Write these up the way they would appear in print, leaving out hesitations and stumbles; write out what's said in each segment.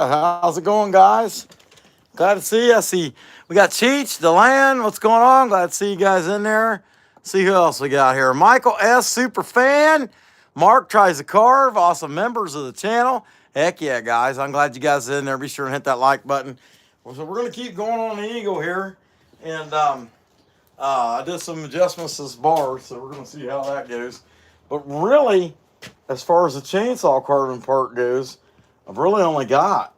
How's it going, guys? Glad to see you. I see we got Cheech, Deland. What's going on? Glad to see you guys in there. See who else we got here. Michael S. Super fan. Mark tries to carve. Awesome members of the channel. Heck yeah, guys. I'm glad you guys are in there. Be sure and hit that like button. So we're going to keep going on the Eagle here. And I did some adjustments to this bar, so we're going to see how that goes. But really, as far as the chainsaw carving part goes, I've really only got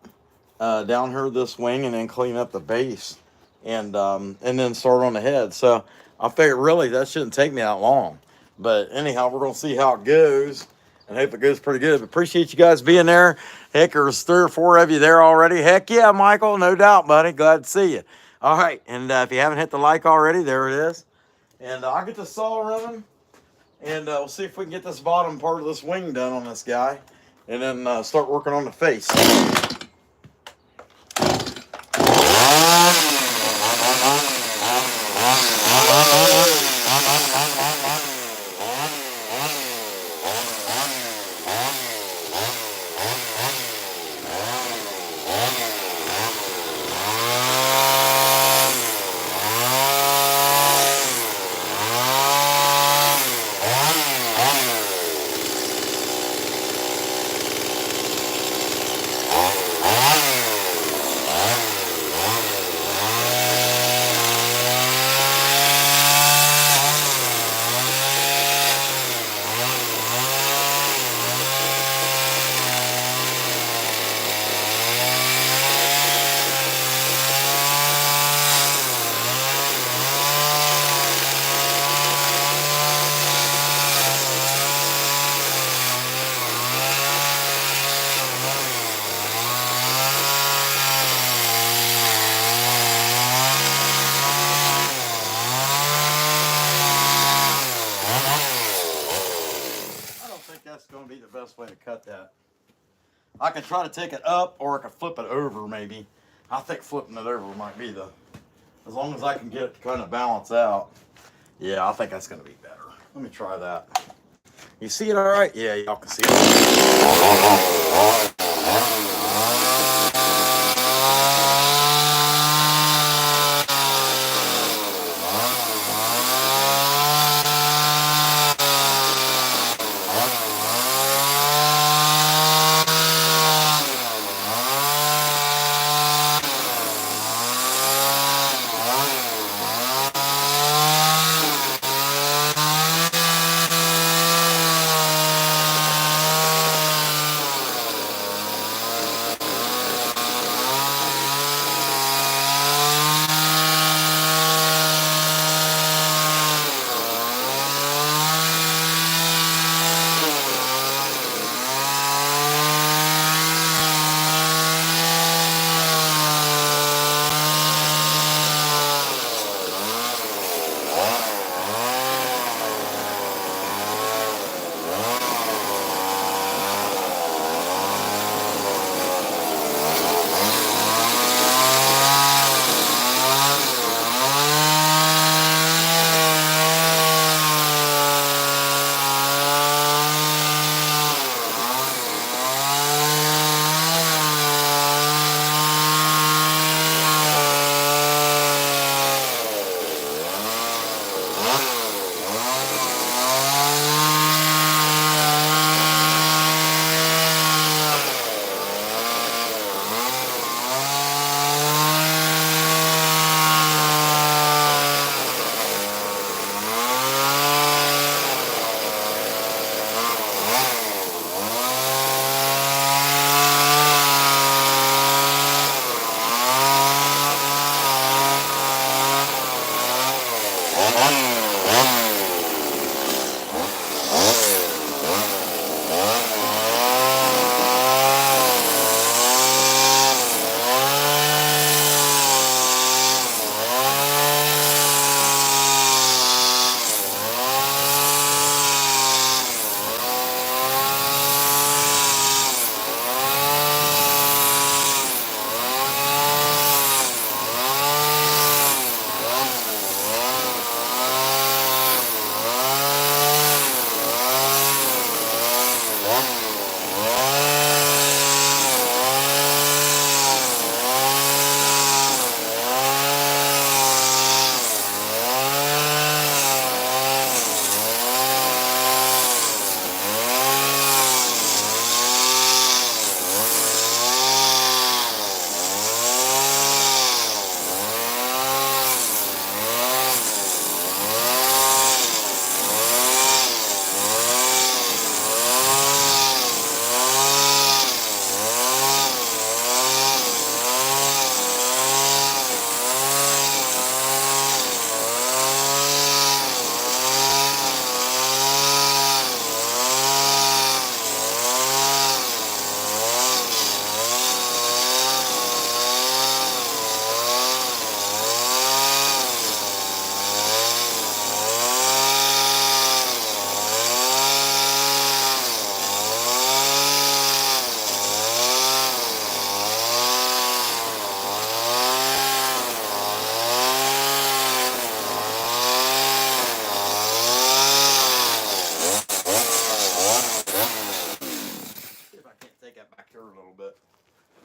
down here this wing and then clean up the base and then start on the head. So I figure really that shouldn't take me that long. But anyhow, we're going to see how it goes and hope it goes pretty good. But appreciate you guys being there. Heck, there's 3 or 4 of you there already. Heck yeah, Michael, no doubt, buddy. Glad to see you. All right, and if you haven't hit the like already, there it is. And I'll get the saw running, and we'll see if we can get this bottom part of this wing done on this guy, and then start working on the face. That's going to be the best way to cut that. I can try to take it up, or I can flip it over maybe. I think flipping it over might be as long as I can get it to kind of balance out. Yeah, I think that's going to be better. Let me try that. You see it all right? Yeah, y'all can see it.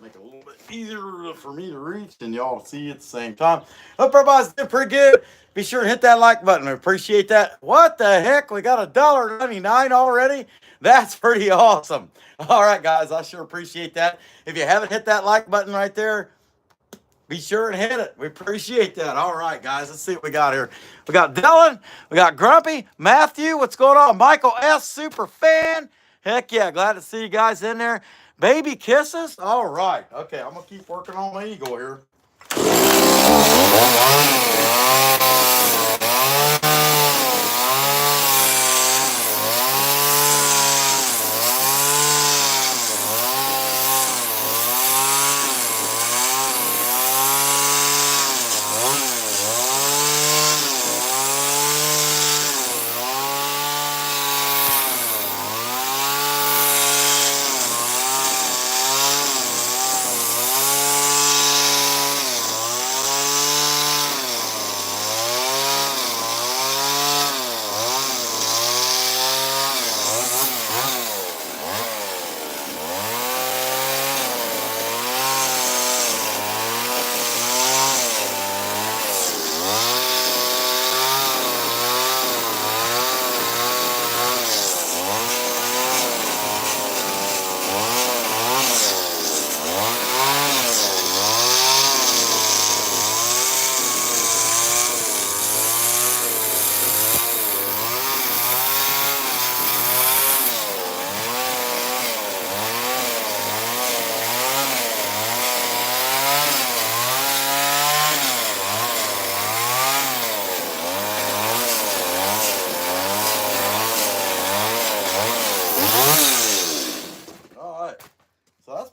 Make it a little bit easier for me to reach and y'all to see at the same time. Hope everybody's doing pretty good. Be sure to hit that like button. I appreciate that. What the heck? We got $1.99 already? That's pretty awesome. All right, guys. I sure appreciate that. If you haven't hit that like button right there, be sure and hit it. We appreciate that. All right, guys. Let's see what we got here. We got Dylan. We got Grumpy. Matthew. What's going on? Michael S. Super fan. Heck yeah. Glad to see you guys in there. Baby kisses. All right. Okay. I'm going to keep working on my eagle here.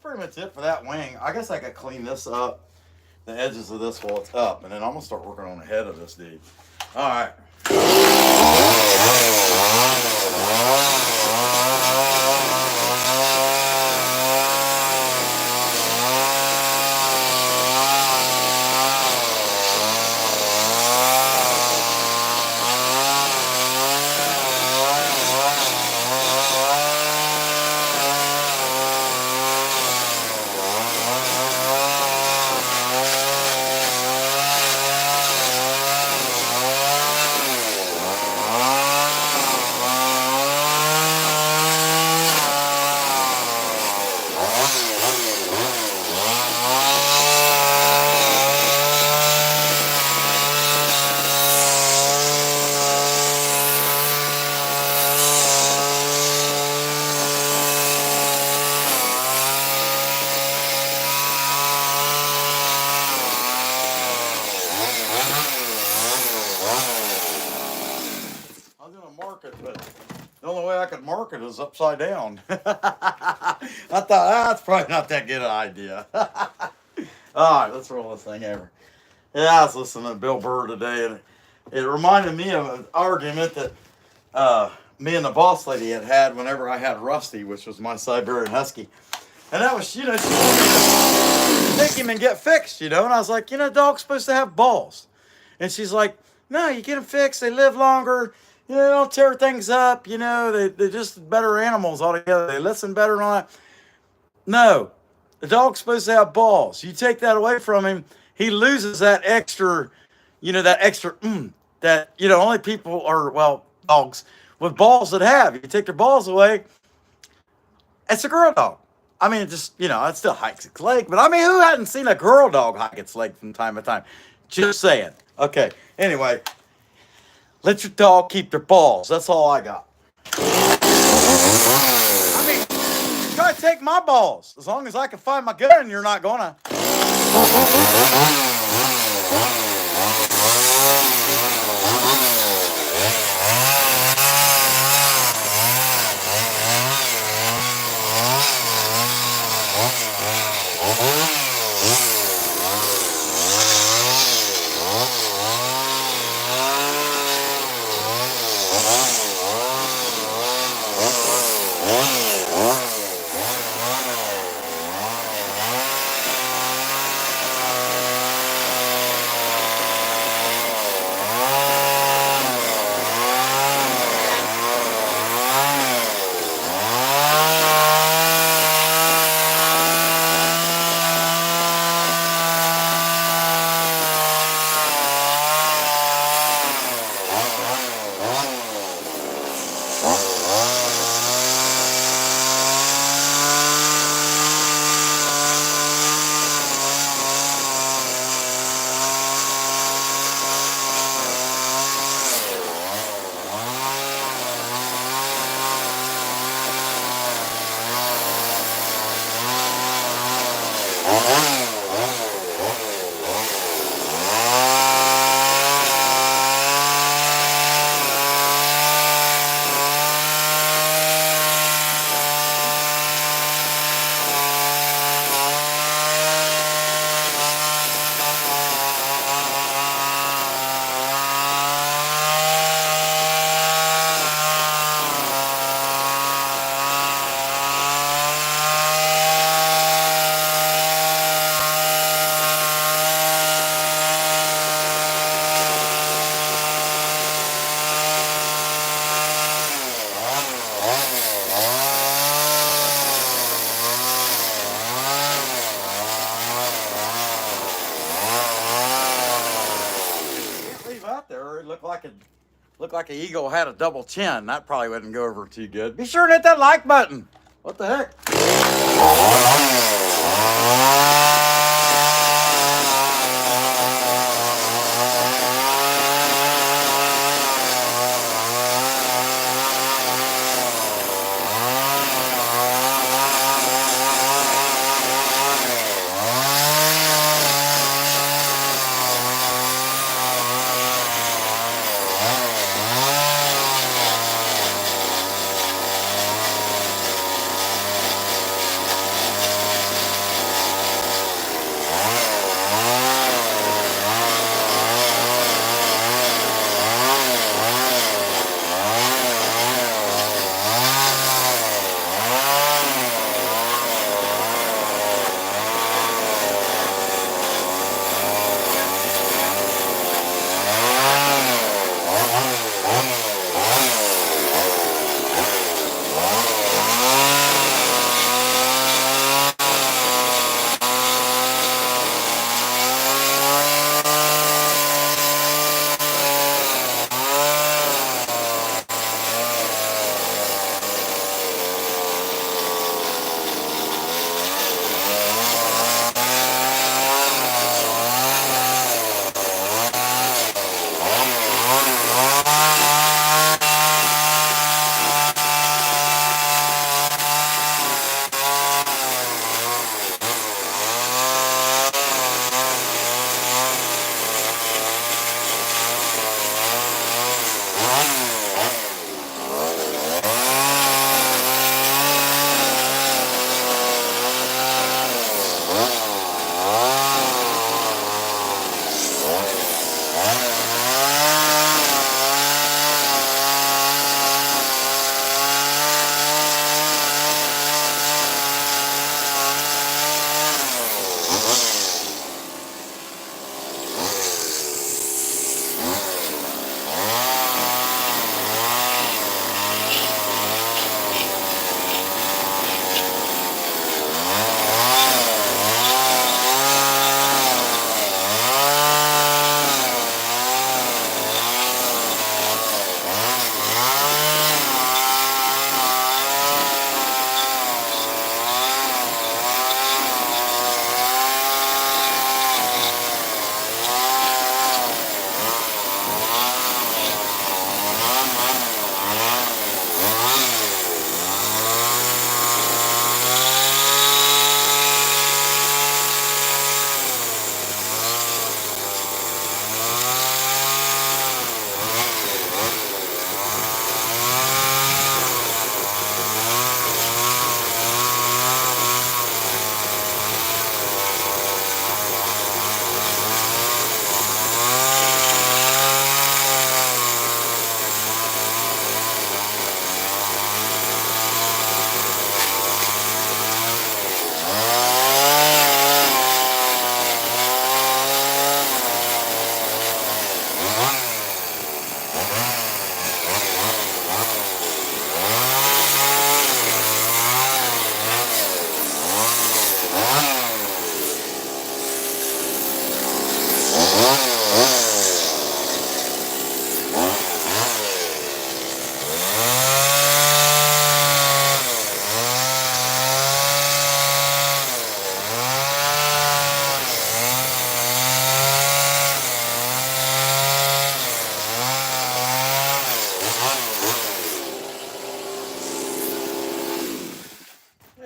Pretty much it for that wing. I guess I could clean this up, the edges of this while it's up, and then I'm gonna start working on the head of this dude. All right. But the only way I could mark it is upside down. I thought that's probably not that good an idea. All right, let's roll this thing over. Yeah, I was listening to Bill Burr today, and it reminded me of an argument that me and the boss lady had whenever I had Rusty, which was my Siberian Husky. And that was, she wanted me to take him and get fixed, And I was like, dog's supposed to have balls. And she's like, no, you get them fixed, they live longer. They don't tear things up, they're just better animals altogether. They listen better and all that. No, the dog's supposed to have balls. You take that away from him, he loses that extra, that, only people are, dogs with balls that have. You take their balls away, it's a girl dog. I mean, it still hikes its leg, but who hadn't seen a girl dog hike its leg from time to time? Just saying. Okay, anyway. Let your dog keep their balls. That's all I got. Try to take my balls. As long as I can find my gun, you're not gonna. like it looked like an eagle had a double chin. That probably wouldn't go over too good. Be sure and hit that like button. What the heck?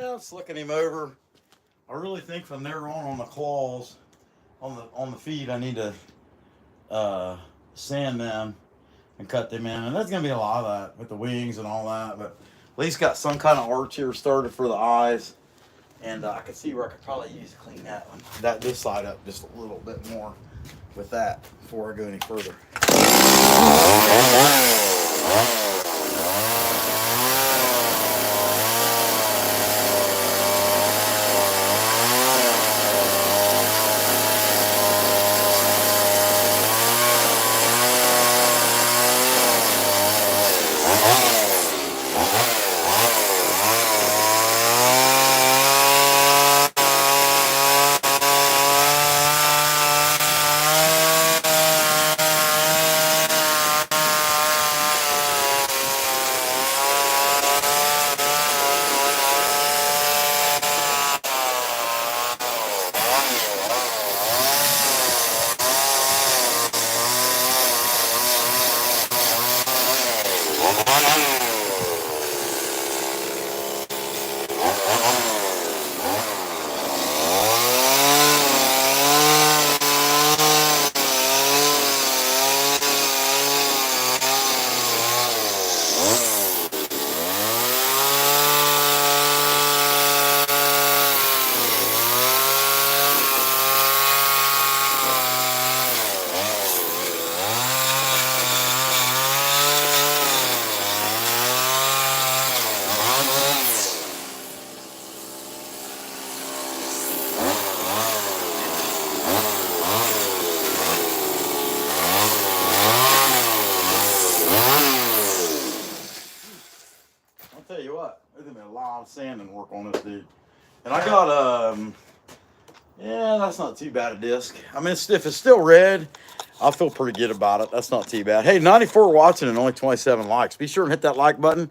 Just looking him over. I really think from there on the claws, on the feet, I need to sand them and cut them in. And there's gonna be a lot of that with the wings and all that, but at least got some kind of arch here started for the eyes. And I can see where I could probably use to clean that one, this side up just a little bit more with that before I go any further. sanding work on this dude. And I got, yeah, that's not too bad a disc. I mean, if it's still red, I feel pretty good about it. That's not too bad. Hey, 94 watching and only 27 likes. Be sure and hit that like button.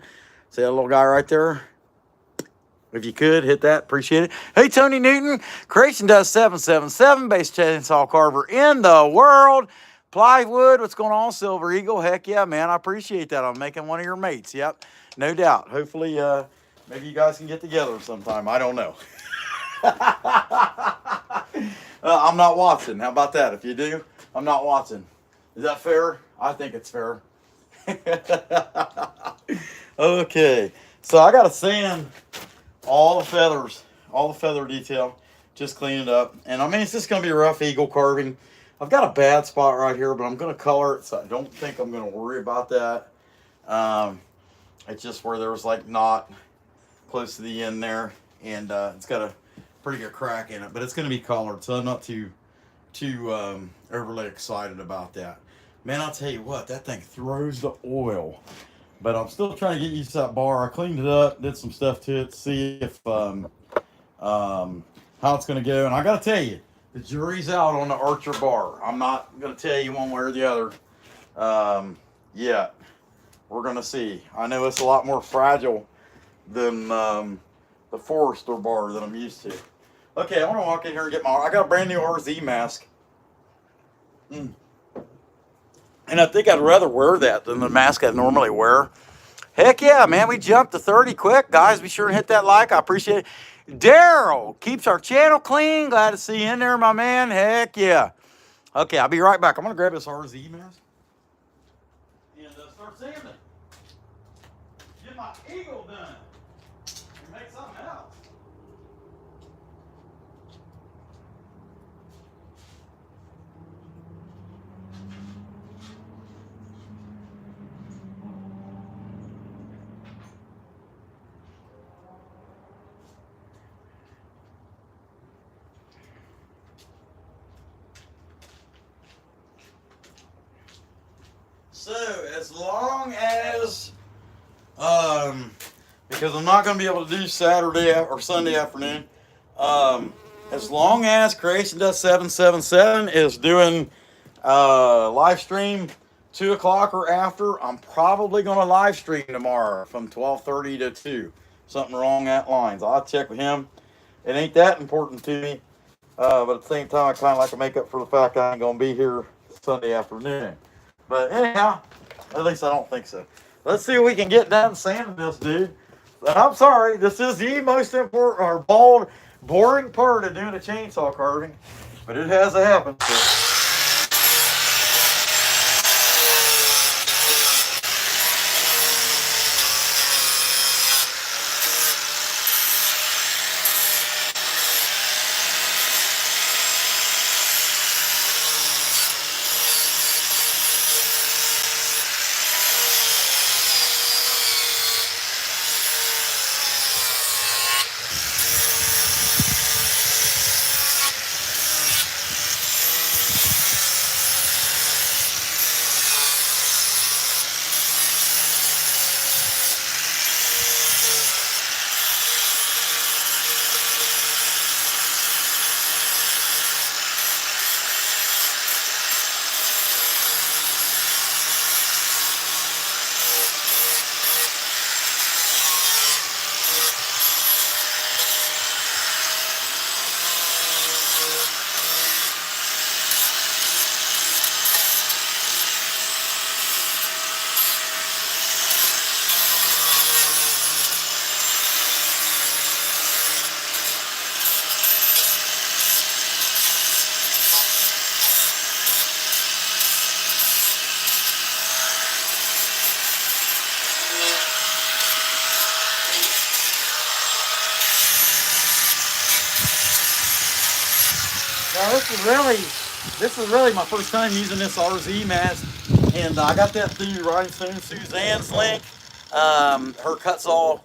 See that little guy right there? If you could, hit that. Appreciate it. Hey, Tony Newton. Creation does 777. Base chainsaw carver in the world. Plywood. What's going on, Silver Eagle? Heck yeah, man. I appreciate that. I'm making one of your mates. Yep. No doubt. Hopefully, maybe you guys can get together sometime. I don't know. I'm not watching. How about that? If you do, I'm not watching. Is that fair? I think it's fair. Okay. So I got to sand all the feathers, all the feather detail, just clean it up. And I mean, it's just going to be rough eagle carving. I've got a bad spot right here, but I'm going to color it, so I don't think I'm going to worry about that. It's just where there was like knot close to the end there, and it's got a pretty good crack in it, but it's going to be colored, so I'm not too overly excited about that. Man, I'll tell you what, that thing throws the oil. But I'm still trying to get used to that bar. I cleaned it up, did some stuff to it, see if how it's going to go. And I got to tell you, the jury's out on the Archer bar. I'm not going to tell you one way or the other yet. We're going to see. I know it's a lot more fragile than the Forester bar that I'm used to. Okay, I want to walk in here and get I got a brand new RZ mask. And I think I'd rather wear that than the mask I normally wear. Heck yeah, man. We jumped to 30 quick. Guys, be sure and hit that like. I appreciate it. Daryl keeps our channel clean. Glad to see you in there, my man. Heck yeah. Okay, I'll be right back. I'm going to grab this RZ mask and start sanding. Get my eagle done. And make something else. So, as long as, because I'm not going to be able to do Saturday or Sunday afternoon, as long as Creation Does 777 is doing live stream 2 o'clock or after, I'm probably going to live stream tomorrow from 12:30 to 2. Something wrong that lines. I'll check with him. It ain't that important to me, but at the same time, I kind of like to make up for the fact I ain't going to be here Sunday afternoon. But anyhow, at least I don't think so. Let's see what we can get done sanding this dude. And I'm sorry, this is the most important or boring part of doing a chainsaw carving, but it has to happen. So. Now this is really my first time using this RZ mask, and I got that through Rhinestone Suzanne's link. Her cuts all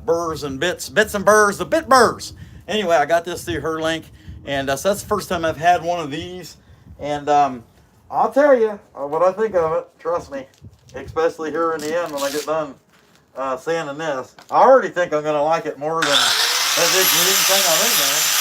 burrs and bits and burrs, the bit burrs. Anyway, I got this through her link, and so that's the first time I've had one of these, and I'll tell you what I think of it. Trust me, especially here in the end when I get done sanding this. I already think I'm gonna like it more than that big green thing I'm in there.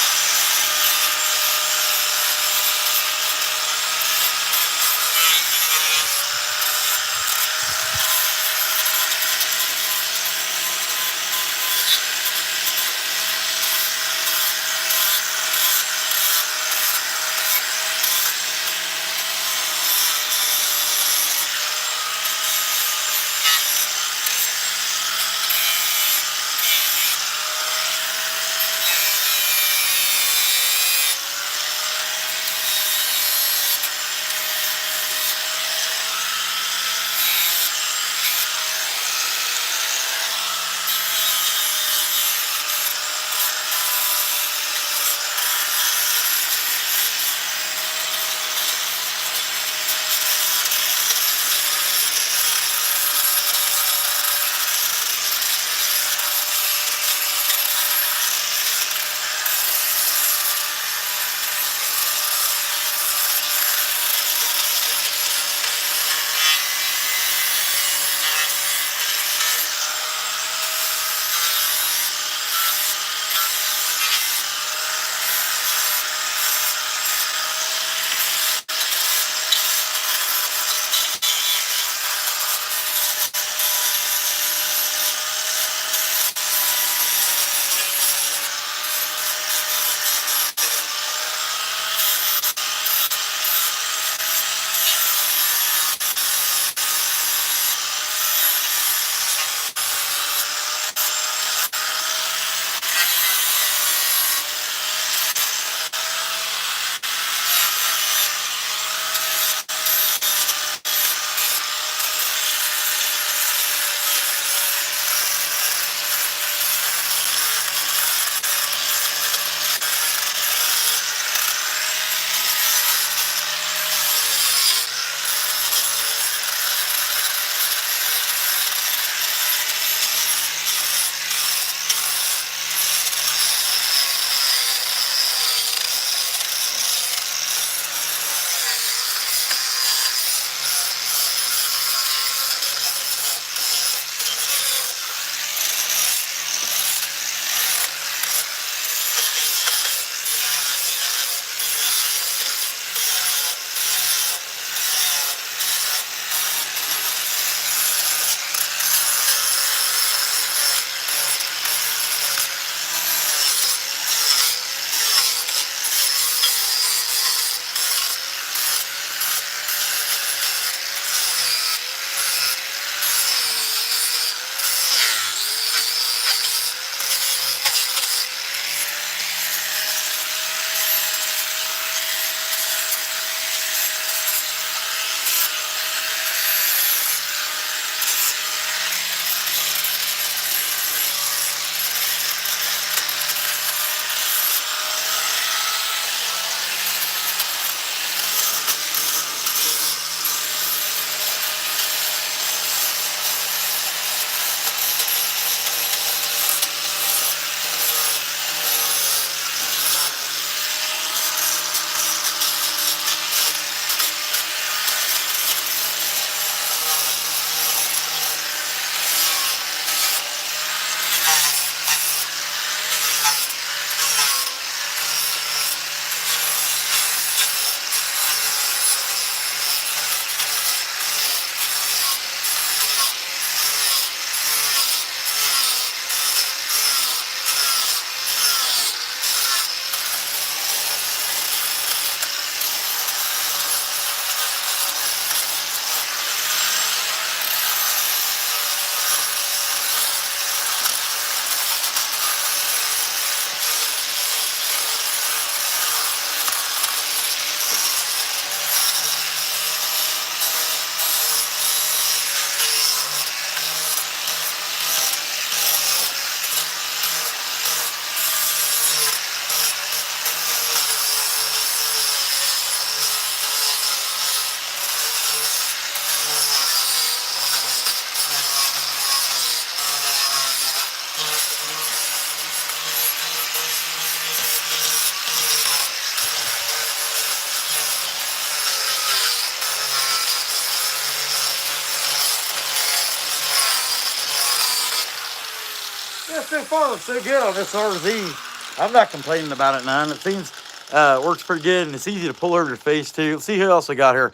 so far so good on this RZ. I'm not complaining about it none. It seems works pretty good, and it's easy to pull over your face too. Let's see who else we got here.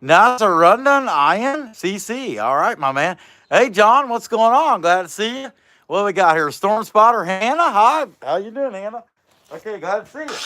Nasa Rundon, Ian, CC. All right, my man. Hey, John, what's going on? Glad to see you. What we got here? Storm Spotter, Hannah. Hi, how you doing, Hannah? Okay, glad to see you.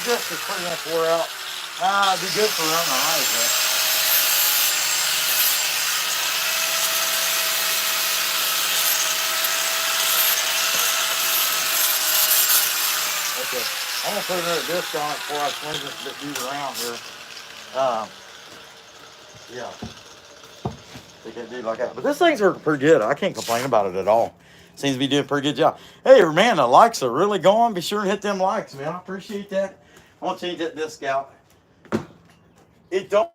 This is pretty much wore out. It'd be good for running the eyes, though. Okay, I'm gonna put another disc on it before I swing this dude around here. Yeah, they can do like that. But this thing's working pretty good. I can't complain about it at all. Seems to be doing a pretty good job. Hey, man, the likes are really going. Be sure to hit them likes, man. I appreciate that. I'm gonna change that disc out. It don't.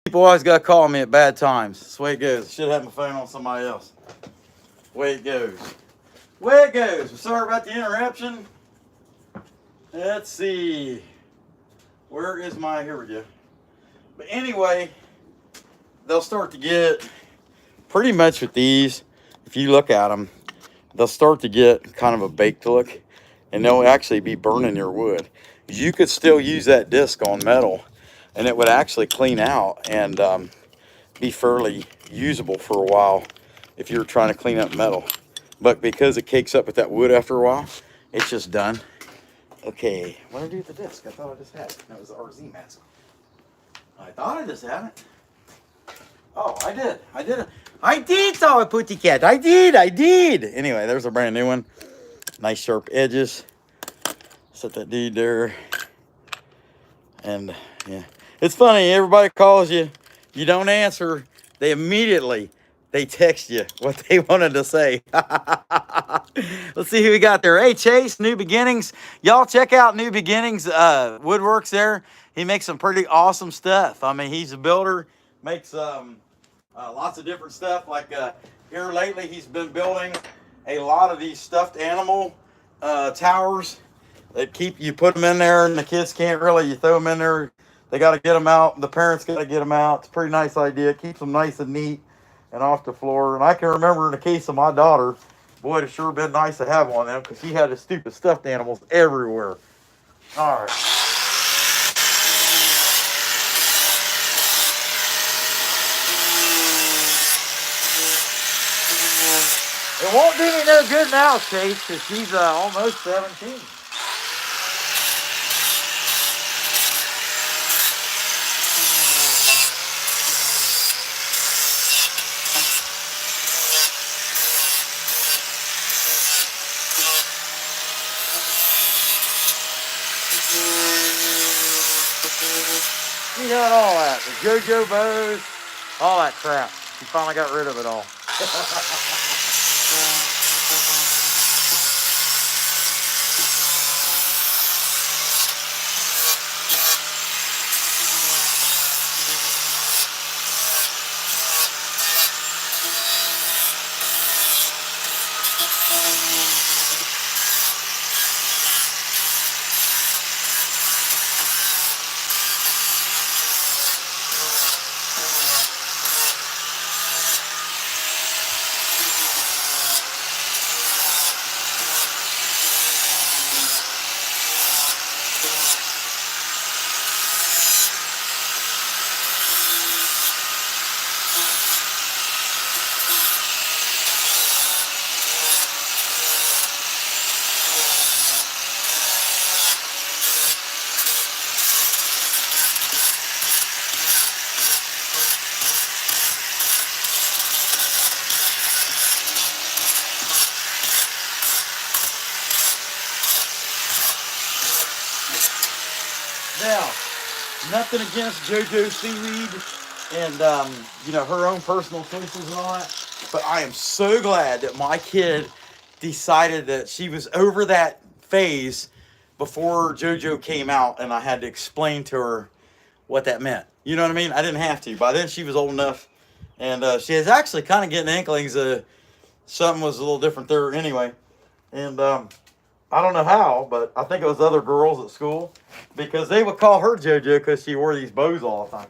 People always got to call me at bad times. That's the way it goes. Should have my phone on somebody else. Way it goes. Way it goes. Sorry about the interruption. Let's see. Where is my... Here we go. But anyway, they'll start to get... Pretty much with these, if you look at them, they'll start to get kind of a baked look. And they'll actually be burning your wood. You could still use that disc on metal. And it would actually clean out and be fairly usable for a while if you're trying to clean up metal. But because it cakes up with that wood after a while, it's just done. Okay, what did I do with the disc? I thought I just had it. That was the RZ mask. I thought I just had it. Oh, I did. I did it. I did saw a putty cat. I did. Anyway, there's a brand new one. Nice sharp edges. Set that dude there. And yeah. It's funny, everybody calls you, you don't answer, they text you what they wanted to say. Let's see who we got there. Hey, Chase, New Beginnings. Y'all check out New Beginnings Woodworks there. He makes some pretty awesome stuff. I mean, he's a builder, makes lots of different stuff. Like here lately, he's been building a lot of these stuffed animal towers that you put them in there and the kids can't really, you throw them in there. They got to get them out. The parents got to get them out. It's a pretty nice idea. It keeps them nice and neat and off the floor. And I can remember in the case of my daughter, boy, it'd sure been nice to have one of them because she had the stupid stuffed animals everywhere. All right. It won't do me no good now, Chase, because she's almost 17. He had all that. The JoJo bows, all that crap. He finally got rid of it all. Now, nothing against JoJo Seaweed and, you know, her own personal choices and all that, but I am so glad that my kid decided that she was over that phase before JoJo came out, and I had to explain to her what that meant. You know what I mean? I didn't have to. By then, she was old enough, and she was actually kind of getting inklings something was a little different there anyway. And I don't know how, but I think it was other girls at school because they would call her JoJo because she wore these bows all the time.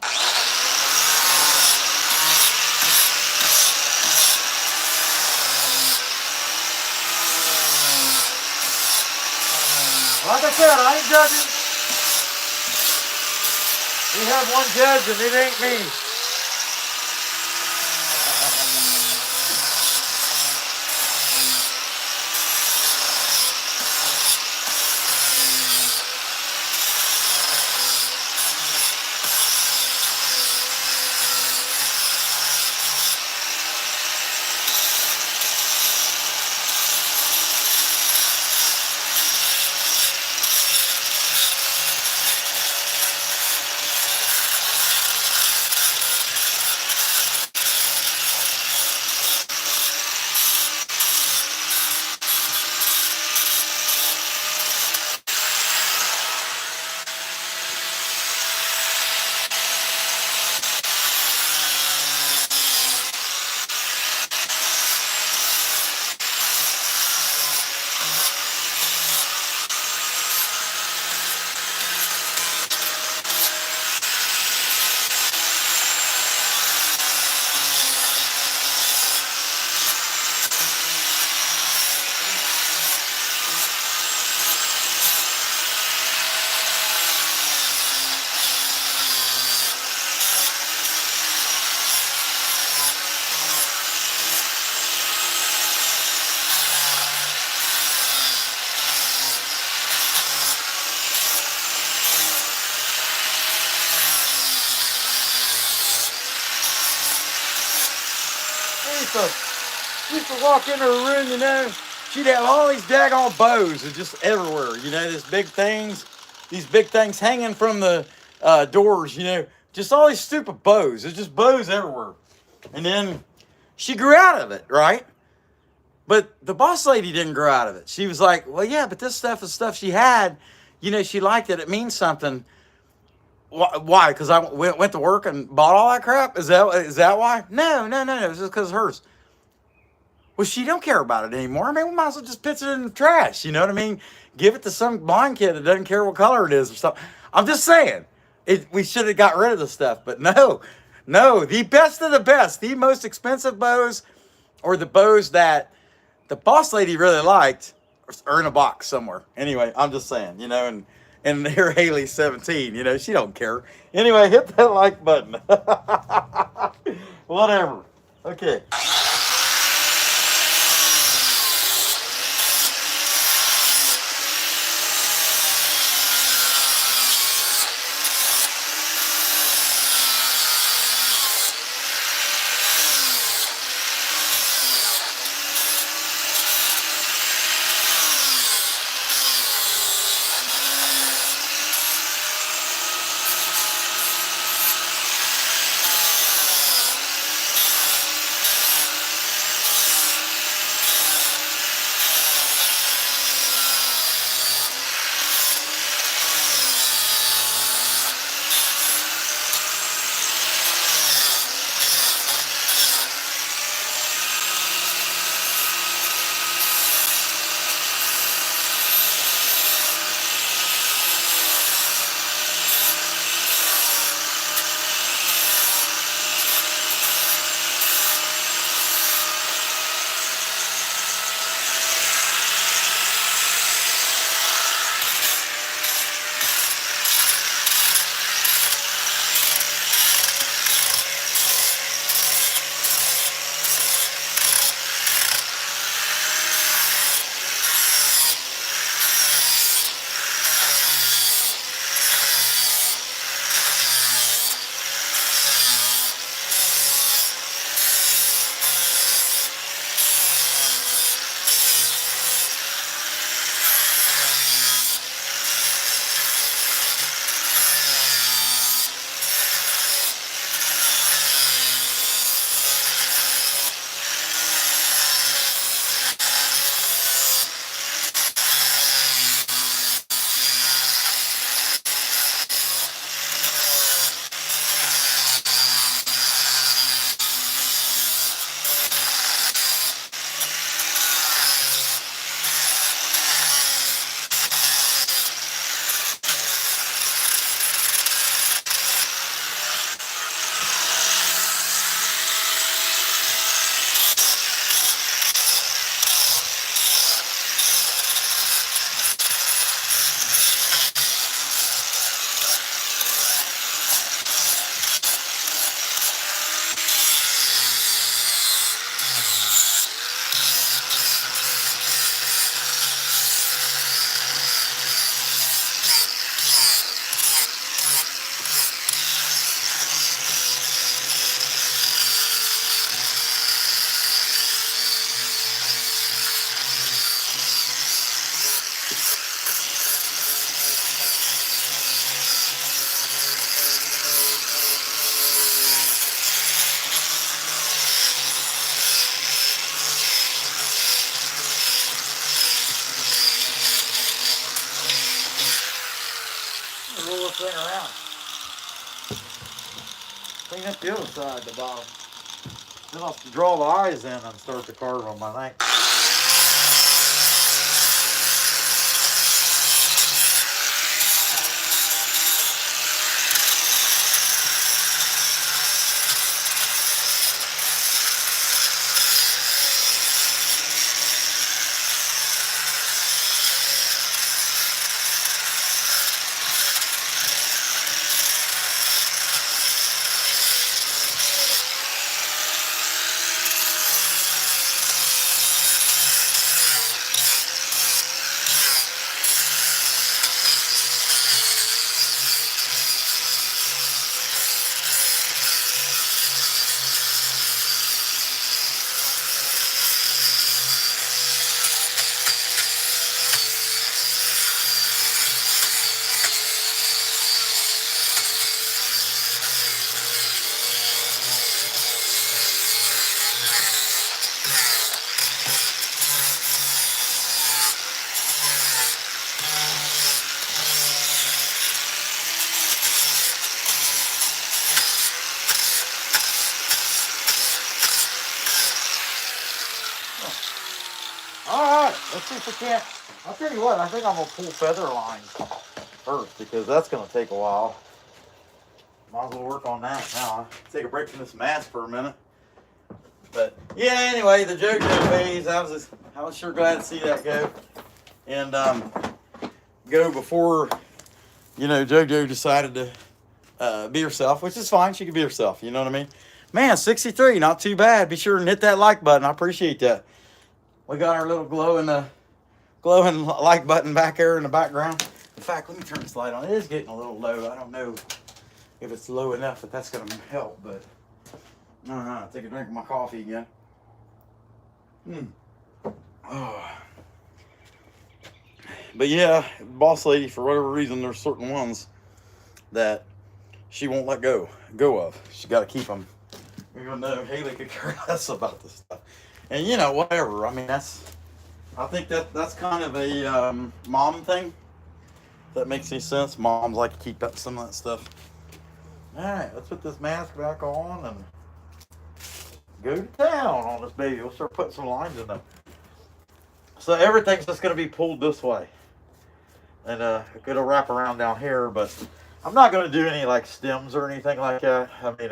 Like I said, I ain't judging. We have one judge and it ain't me. Used to walk into her room, you know, she'd have all these daggone bows just everywhere, you know, these big things hanging from the doors, you know, just all these stupid bows. There's just bows everywhere. And then she grew out of it, right? But the boss lady didn't grow out of it. She was like, well, yeah, but this stuff is stuff she had. You know, she liked it. It means something. Why? Because I went to work and bought all that crap? Is that why? No. It's just because of hers. Well, she don't care about it anymore. I mean, we might as well just pitch it in the trash. You know what I mean? Give it to some blind kid that doesn't care what color it is or something. I'm just saying. We should have got rid of the stuff. But no. The best of the best. The most expensive bows or the bows that the boss lady really liked are in a box somewhere. Anyway, I'm just saying, you know, and here Haley's 17, you know, she don't care. Anyway, hit that like button. Whatever. Okay. Clean up the other side, the bottom. Then I'll draw the eyes in and start to carve them, I think. Alright, let's see if we can't. I'll tell you what, I think I'm going to pull feather lines first because that's going to take a while. Might as well work on that now. Take a break from this mask for a minute. But yeah, anyway, the JoJo phase, I was sure glad to see that go. And go before, you know, JoJo decided to be herself, which is fine. She can be herself, you know what I mean? Man, 63, not too bad. Be sure and hit that like button. I appreciate that. We got our little glowing like button back there in the background. In fact, let me turn this light on. It is getting a little low. I don't know if it's low enough that that's going to help, but take a drink of my coffee again. Oh. But yeah, boss lady, for whatever reason, there's certain ones that she won't let go of. She got to keep them. Even though Haley could care less about this stuff. And you know, whatever. I mean, I think that's kind of a mom thing. If that makes any sense. Moms like to keep up some of that stuff. All right, let's put this mask back on and go to town on this baby. We'll start putting some lines in them. So everything's just going to be pulled this way. And it'll wrap around down here, but I'm not going to do any like stems or anything like that. I mean,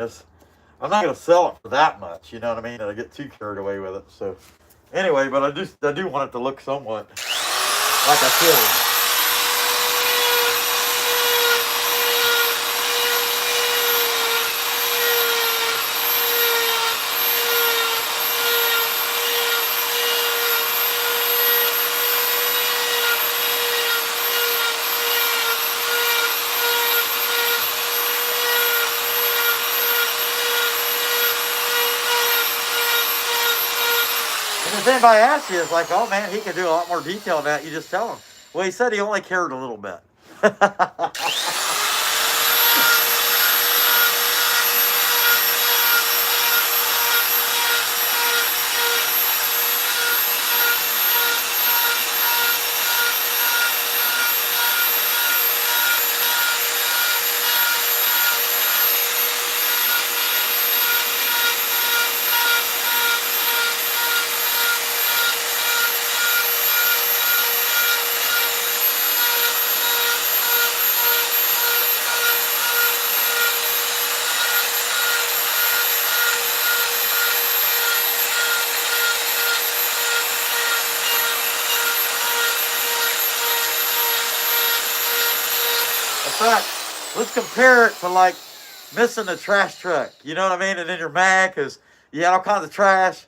I'm not going to sell it for that much, you know what I mean? That I get too carried away with it. So anyway, but I do want it to look somewhat like a kid. If anybody asks you, it's like, oh man, he can do a lot more detail than that. You just tell him. Well, he said he only cared a little bit. In fact, let's compare it to like missing the trash truck. You know what I mean? And then you're mad because you had all kinds of trash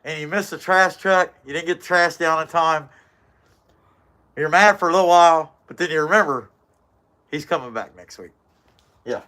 and you missed the trash truck. You didn't get the trash down in time. You're mad for a little while, but then you remember he's coming back next week. Yeah.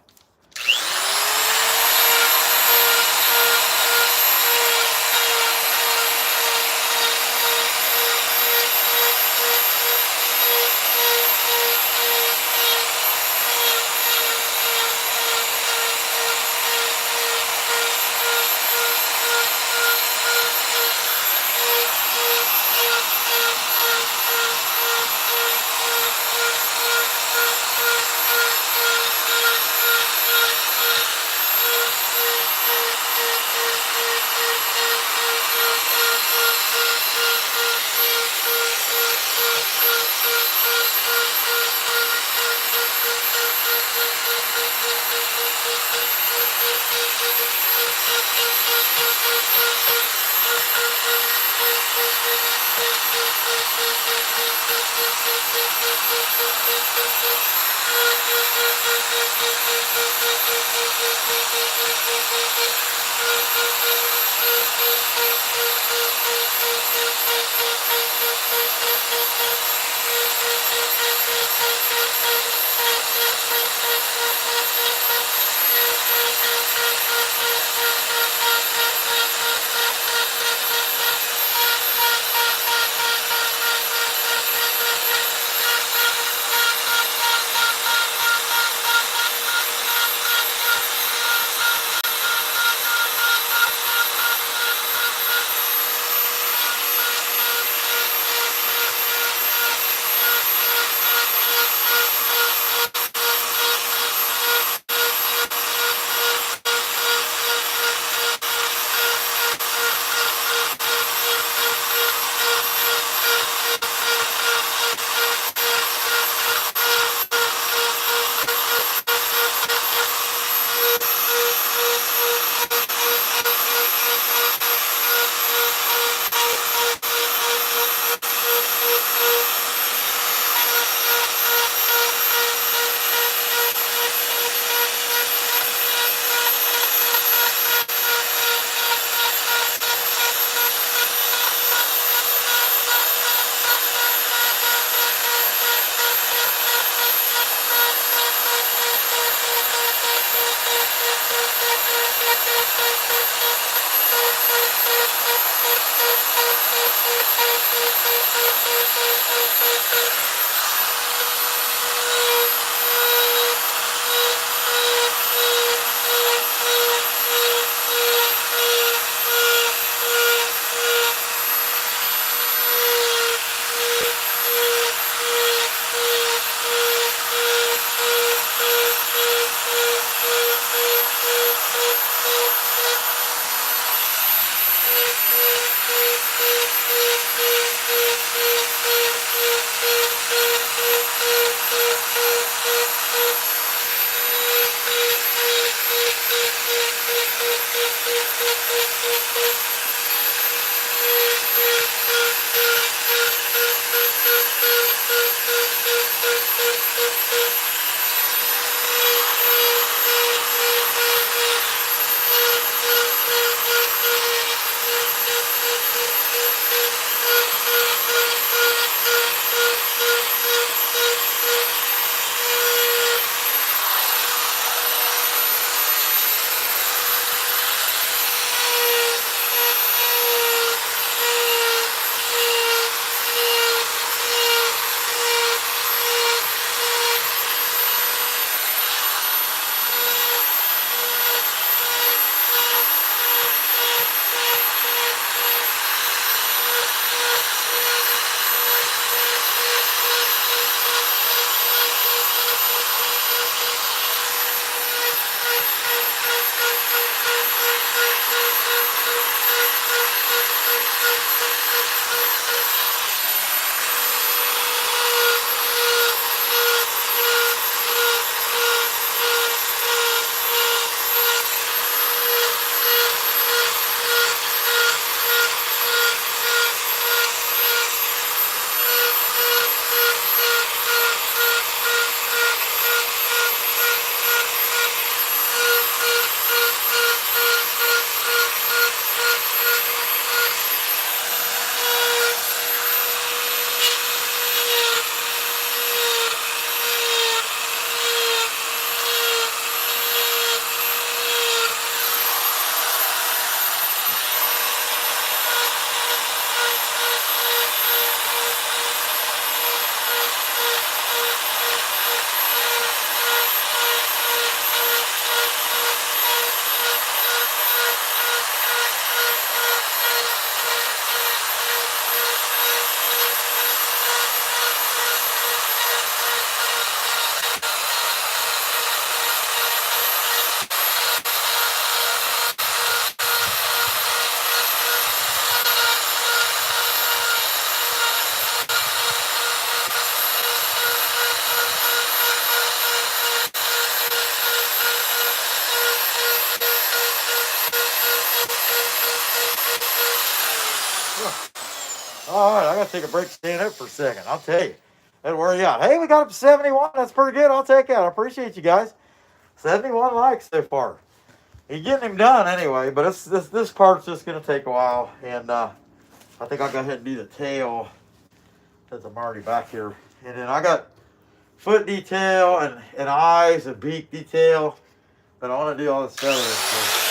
All right, I got to take a break, stand up for a second. I'll tell you. That'll wear you out. Hey, we got up to 71. That's pretty good. I'll take that. I appreciate you guys. 71 likes so far. He's getting him done anyway, but this part's just going to take a while. And I think I'll go ahead and do the tail since I'm already back here. And then I got foot detail and eyes and beak detail. But I want to do all this feathers. So.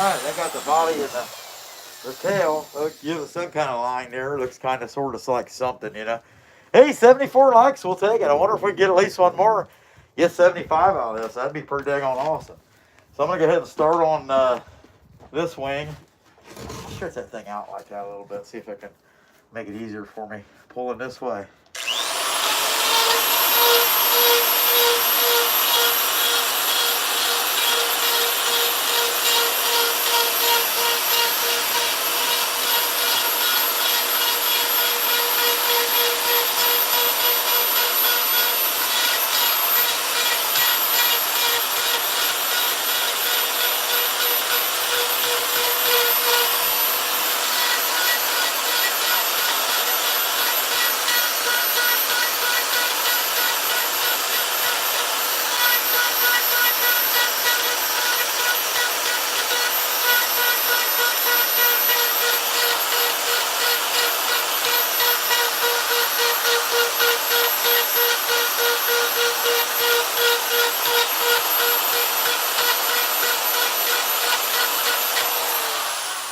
right, I got the body and the tail. Give us some kind of line there. Looks kind of sort of like something, you know. Hey, 74 likes, we'll take it. I wonder if we can get at least one more. Get 75 out of this. That'd be pretty dang on awesome. So I'm gonna go ahead and start on this wing. I'll stretch that thing out like that a little bit. See if I can make it easier for me pulling this way.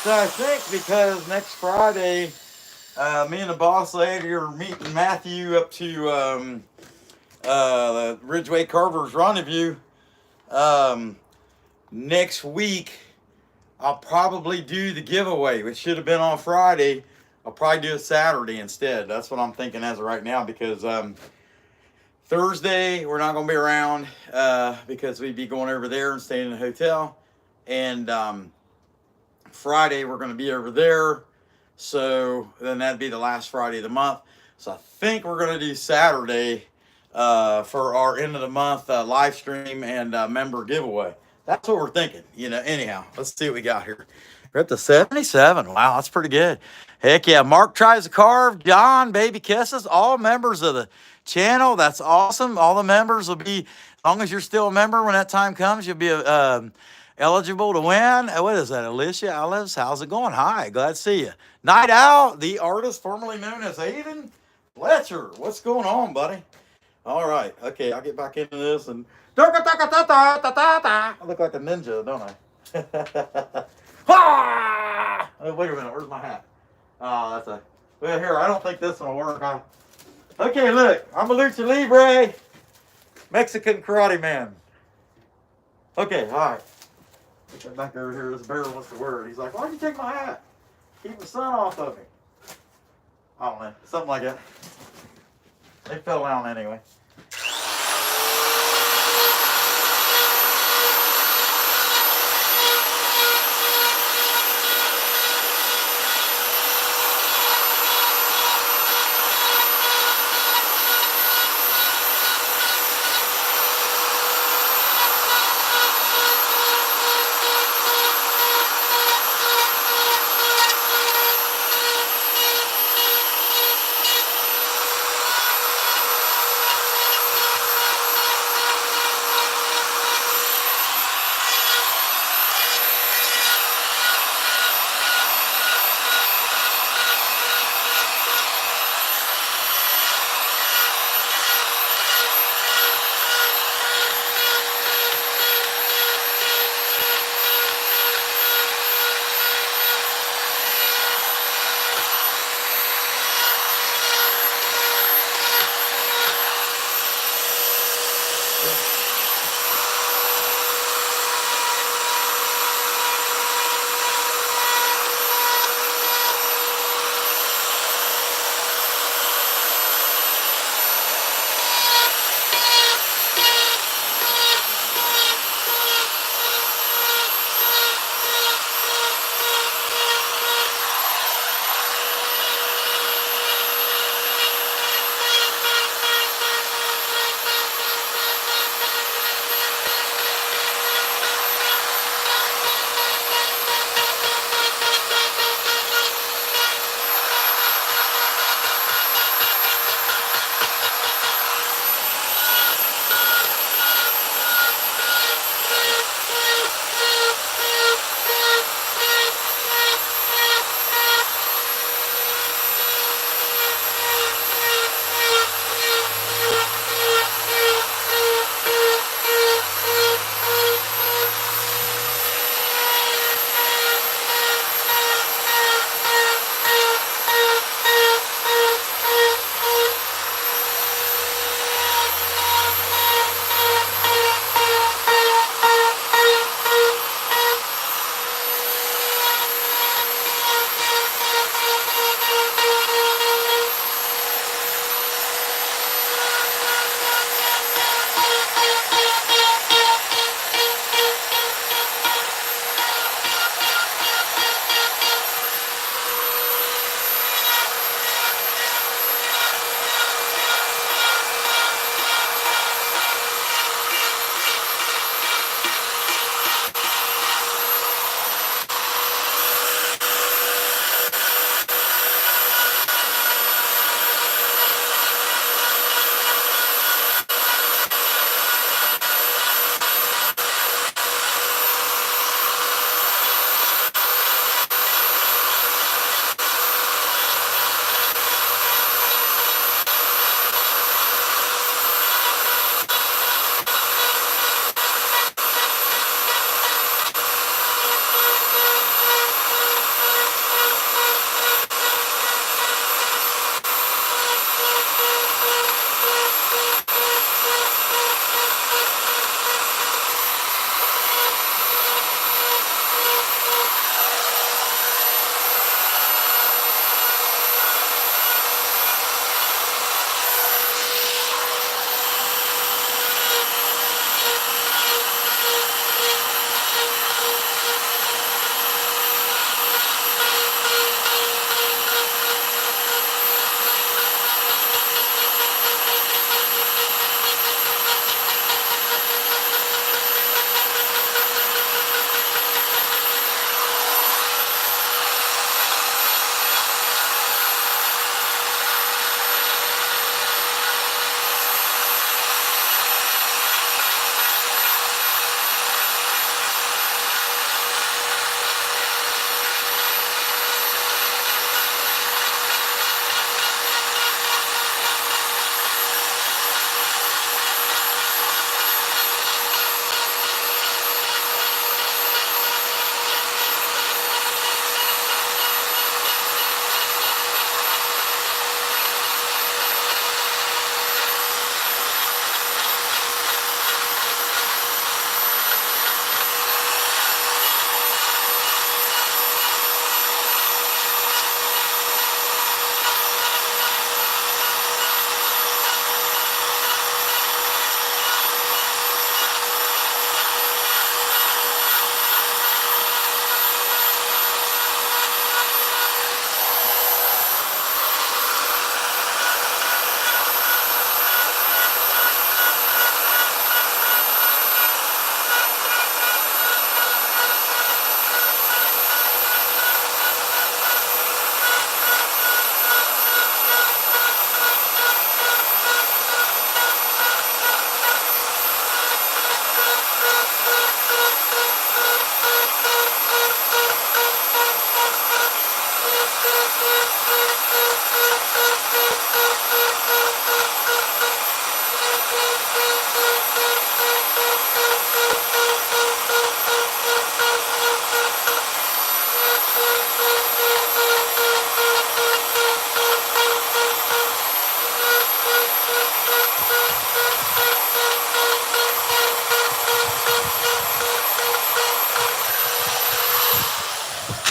So I think because next Friday, me and the boss lady are meeting Matthew up to the Ridgeway Carver's Rendezvous. Next week, I'll probably do the giveaway, which should have been on Friday. I'll probably do it Saturday instead. That's what I'm thinking as of right now, because Thursday we're not going to be around because we'd be going over there and staying in a hotel. And Friday we're going to be over there. So then that'd be the last Friday of the month. So I think we're going to do Saturday for our end of the month live stream and member giveaway. That's what we're thinking, you know. Anyhow, let's see what we got here. We're up to 77. Wow, that's pretty good. Heck yeah. Mark tries to carve. John, baby kisses. All members of the channel. That's awesome. All the members will be, as long as you're still a member when that time comes, you'll be eligible to win. What is that? Alicia Olives? How's it going? Hi, glad to see you. Night Owl, the artist formerly known as Aiden Fletcher. What's going on, buddy? All right. Okay, I'll get back into this and I look like a ninja, don't I? Oh, wait a minute. Where's my hat? Oh, that's a... Well, here, I don't think this one will work. Okay, look. I'm a lucha libre Mexican karate man. Okay, all right. Get that back over here. This bear wants to wear it. He's like, why'd you take my hat? Keep the sun off of me. I don't know. Something like that. They fell down anyway.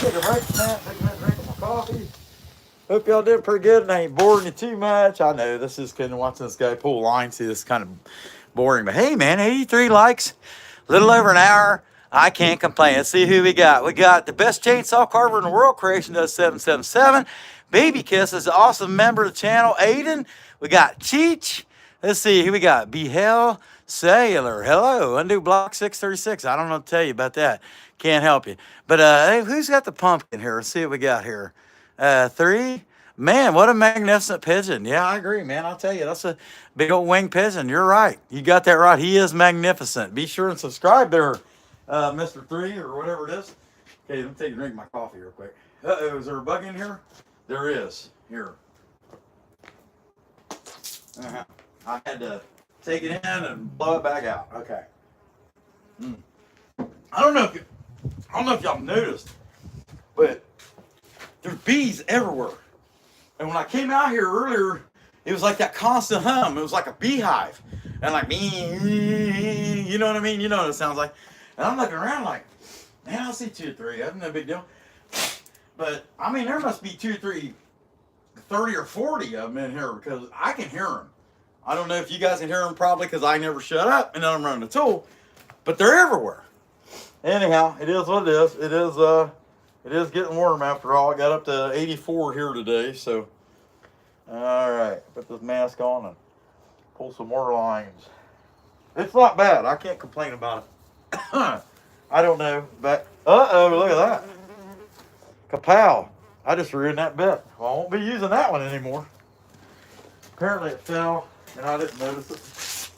Take a break, man. Take a minute, drink my coffee. Hope y'all did pretty good and I ain't boring you too much. I know this is kind of watching this guy pull line. See, this is kind of boring. But hey, man, 83 likes, a little over an hour. I can't complain. Let's see who we got. We got the best chainsaw carver in the world. Creation does 777. Baby Kiss is an awesome member of the channel. Aiden. We got Cheech. Let's see who we got. Behel Sailor. Hello. Undo Block 636. I don't know what to tell you about that. Can't help you. But hey, who's got the pumpkin here? Let's see what we got here. 3. Man, what a magnificent pigeon. Yeah, I agree, man. I'll tell you, that's a big old winged pigeon. You're right. You got that right. He is magnificent. Be sure and subscribe there, Mr. 3 or whatever it is. Okay, let me take a drink of my coffee real quick. Uh-oh, is there a bug in here? There is. Here. I had to take it in and blow it back out. Okay. I don't know if y'all noticed, but there's bees everywhere. And when I came out here earlier, it was like that constant hum. It was like a beehive. And like, you know what I mean? You know what it sounds like. And I'm looking around like, man, I see 2 or 3. That's no big deal. But, I mean, there must be 2 or 3, 30 or 40 of them in here because I can hear them. I don't know if you guys can hear them probably because I never shut up and then I'm running the tool. But they're everywhere. Anyhow, it is what it is. It is getting warm after all. I got up to 84 here today, so all right, put this mask on and pull some more lines. It's not bad. I can't complain about it. I don't know, but uh-oh, look at that. Kapow. I just ruined that bit. Well, I won't be using that one anymore. Apparently it fell, and I didn't notice it.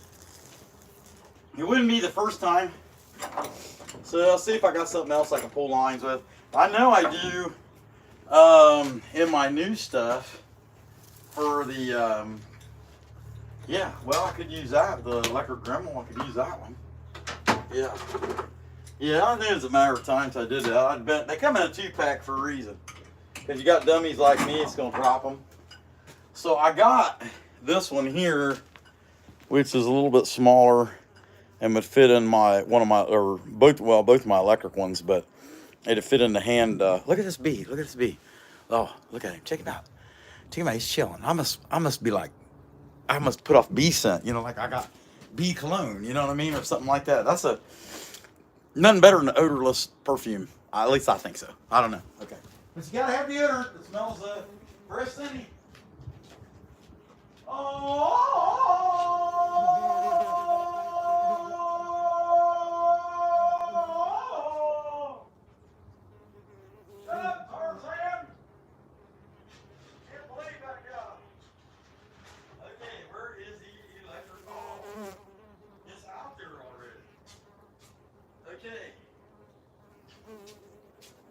It wouldn't be the first time. So I'll see if I got something else I can pull lines with. I know I do in my new stuff for the, yeah, well, I could use that. The electric Dremel, I could use that one. Yeah. Yeah, I knew it was a matter of time till I did that. They come in a 2-pack for a reason. Because you got dummies like me, it's going to drop them. So I got this one here, which is a little bit smaller and would fit in both of my electric ones, but it'd fit in the hand. Look at this bee. Look at this bee. Oh, look at him. Check him out. Check him out. He's chilling. I must be like, I must put off bee scent. You know, like I got bee cologne. You know what I mean, or something like that. That's nothing better than odorless perfume. At least I think so. I don't know. Okay, but you gotta have deodorant that smells fresh city. Oh.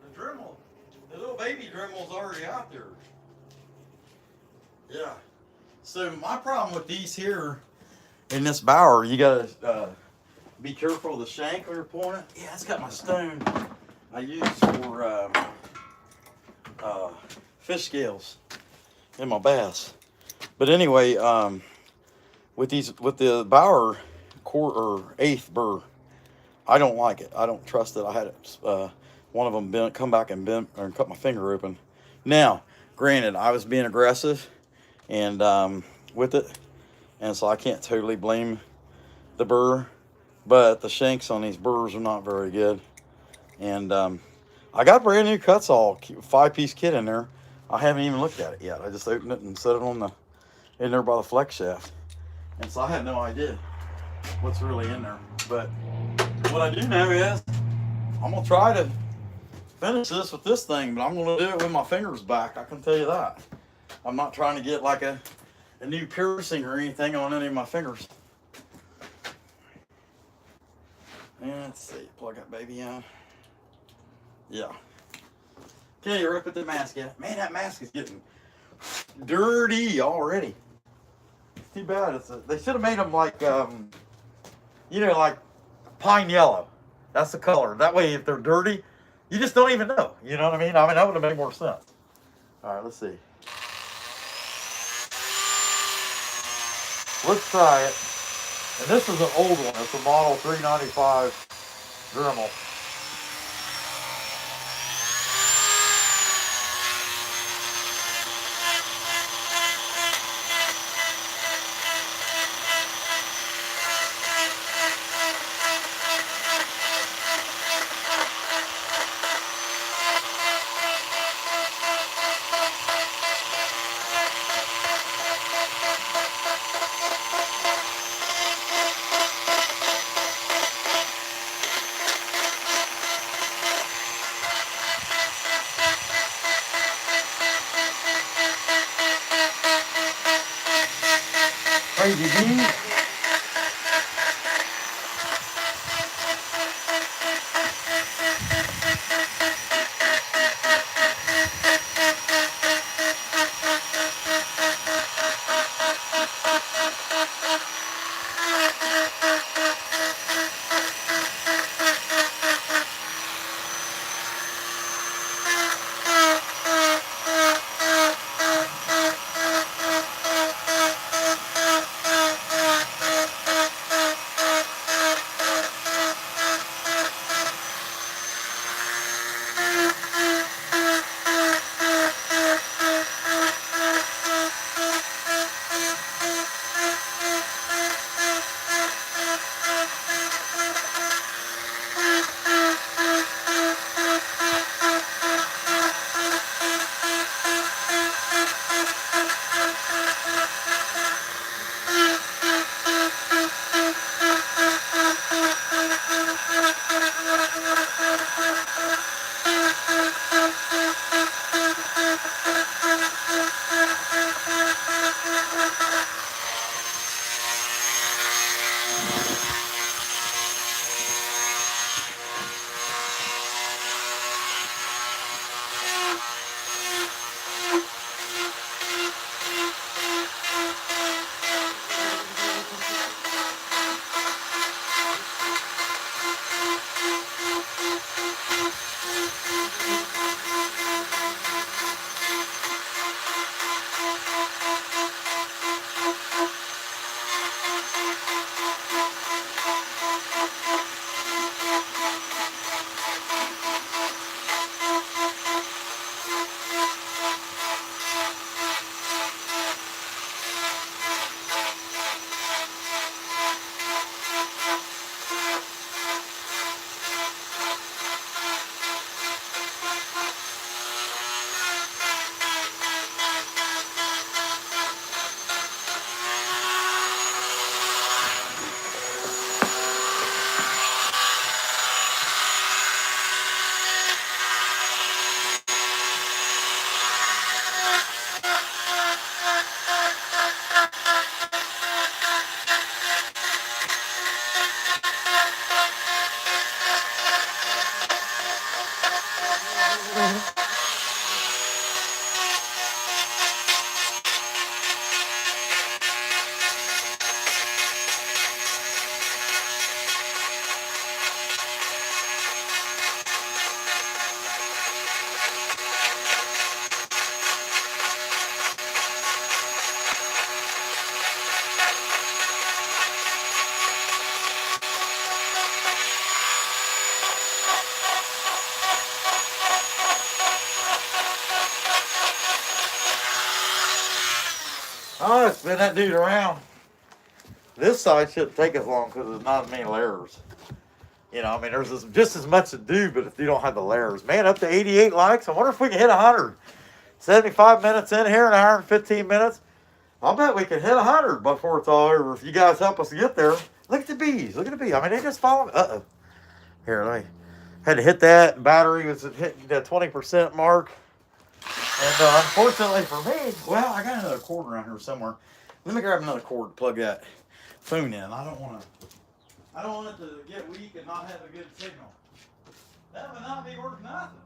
The Dremel, the little baby Dremel's already out there. Yeah. So my problem with these here in this bower, you gotta be careful of the shank when you're pulling it. Yeah, it's got my stone I use for fish scales in my bass. But anyway, with the bower eighth burr, I don't like it. I don't trust it. I had it, one of them come back and bent or cut my finger open. Now, granted, I was being aggressive and with it, and so I can't totally blame the burr, but the shanks on these burrs are not very good. And I got a brand new Cutsaw 5-piece kit in there. I haven't even looked at it yet. I just opened it and set it in there by the flex shaft, and so I have no idea what's really in there. But what I do know is I'm gonna try to finish this with this thing, but I'm gonna do it with my fingers back. I can tell you that. I'm not trying to get like a new piercing or anything on any of my fingers. And let's see, plug that baby in. Yeah. Okay, you're up at the mask yet. Man, that mask is getting dirty already. It's too bad. They should have made them like, you know, like pine yellow. That's the color. That way, if they're dirty, you just don't even know. You know what I mean? I mean, that would have made more sense. All right, let's see. Let's try it. And this is an old one. It's a model 395 Dremel. dee. Oh, spin that dude around. This side shouldn't take as long because there's not as many layers. You know, I mean, there's just as much to do, but if you don't have the layers. Man, up to 88 likes. I wonder if we can hit 100. 75 minutes in here, an hour and 15 minutes. I'll bet we can hit 100 before it's all over. If you guys help us get there. Look at the bees. Look at the bees. I mean, they just follow me. Uh-oh. Here, let me. Had to hit that. Battery was hitting that 20% mark. And unfortunately for me, well, I got another cord around here somewhere. Let me grab another cord to plug that phone in. I don't want it to get weak and not have a good signal. That would not be worth nothing.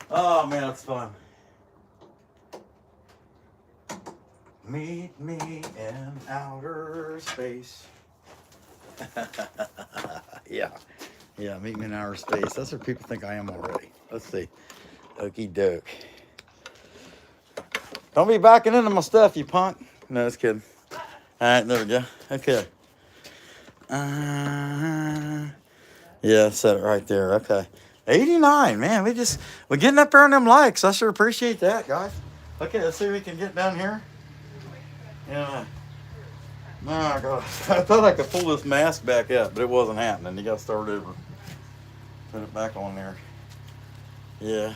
Oh man, that's fun. Meet me in outer space. Yeah, meet me in outer space. That's what people think I am already. Let's see. Okie doke. Don't be backing into my stuff, you punk. No, just kidding. All right, there we go. Okay. Yeah, set it right there. Okay. 89, man. We're getting up there on them likes. I sure appreciate that, guys. Okay, let's see if we can get down here. Yeah. Oh, God. I thought I could pull this mask back up, but it wasn't happening. You got to start over. Put it back on there. Yeah.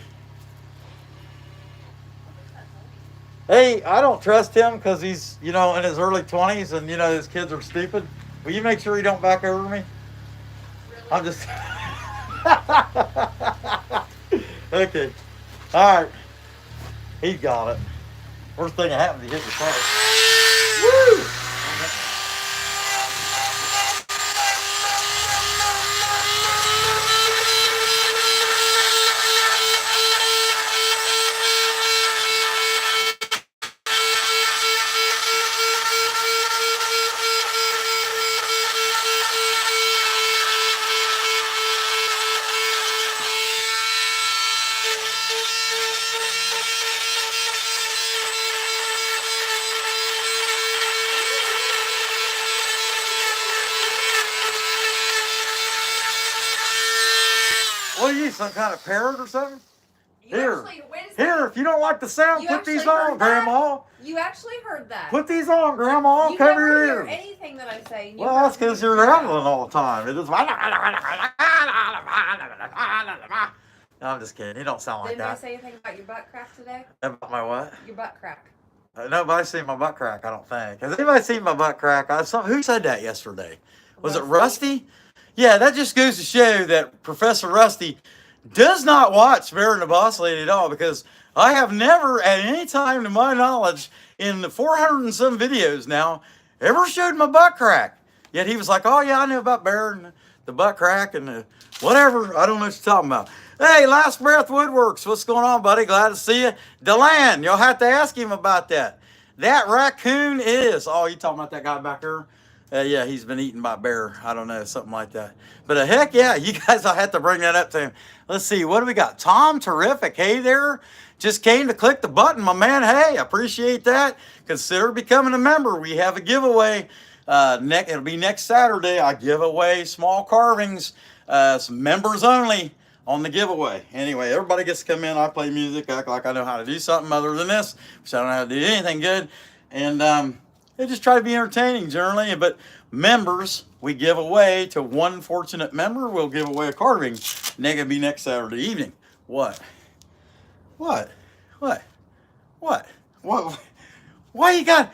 Hey, I don't trust him because he's, in his early 20s and, his kids are stupid. Will you make sure you don't back over me? Really? I'm just. Okay. All right. He got it. Worst thing that happened, he hit the car. Woo! What are you, some kind of parrot or something? Here. Here, if you don't like the sound, put these on, Grandma. You actually heard that. Put these on, Grandma. You Cover never your hear ears. anything that I say. Well, that's because you're rambling all the time. It is. No, I'm just kidding. You don't sound like Didn't I that. say anything about your butt crack today? About my what? Your butt crack. Nobody's seen my butt crack, I don't think. Has anybody seen my butt crack? Who said that yesterday? Was it Rusty? Yeah, that just goes to show that Professor Rusty does not watch Bear and the Boss Lady at all, because I have never, at any time to my knowledge, in the 400 and some videos now, ever showed my butt crack. Yet he was like, oh yeah, I know about Bear and the butt crack and the whatever. I don't know what you're talking about. Hey, Last Breath Woodworks, what's going on, buddy? Glad to see you. Deland, you'll have to ask him about that. That raccoon is, oh, you talking about that guy back there? Yeah, he's been eaten by a bear. I don't know, something like that. But heck yeah, you guys, I'll have to bring that up to him. Let's see, what do we got? Tom, terrific. Hey there. Just came to click the button, my man. Hey, appreciate that. Consider becoming a member. We have a giveaway. It'll be next Saturday. I give away small carvings, some members only on the giveaway. Anyway, everybody gets to come in. I play music, act like I know how to do something other than this, which I don't know how to do anything good. And they just try to be entertaining generally. But members, we give away to one fortunate member. We'll give away a carving. It'll be next Saturday evening. What? What? What? What? What? Why you have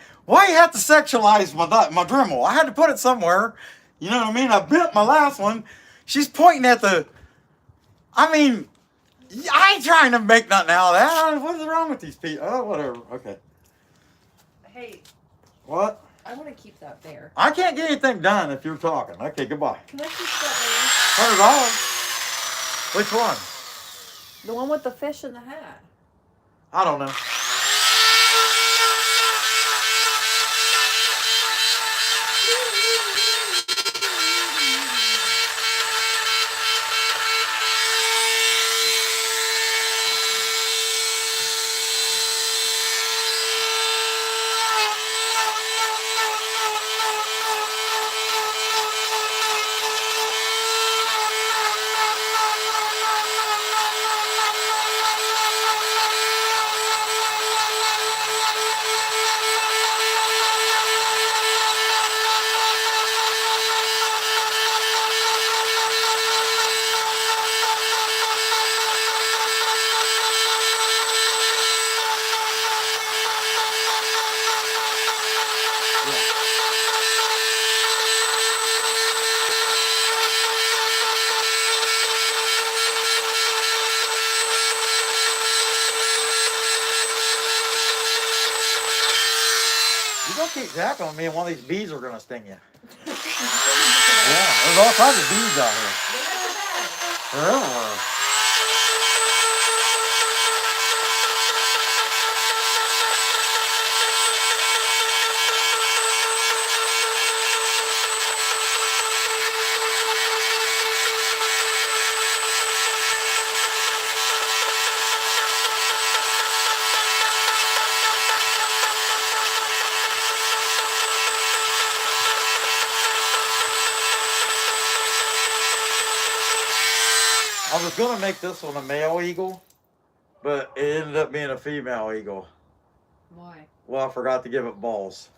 to sexualize my Dremel? I had to put it somewhere. You know what I mean? I bent my last one. She's pointing at I ain't trying to make nothing out of that. What is wrong with these people? Oh, whatever. Okay. Hey. What? I want to keep that there. I can't get anything done if you're talking. Okay, goodbye. Can I keep that $100. Which one? there? The one with the fish in the hat. I don't know. Don't keep tackling me and one of these bees are going to sting you. Yeah, there's all kinds of bees out here. They're everywhere. I was going to make this one a male eagle, but it ended up being a female eagle. Why? Well, I forgot to give it balls.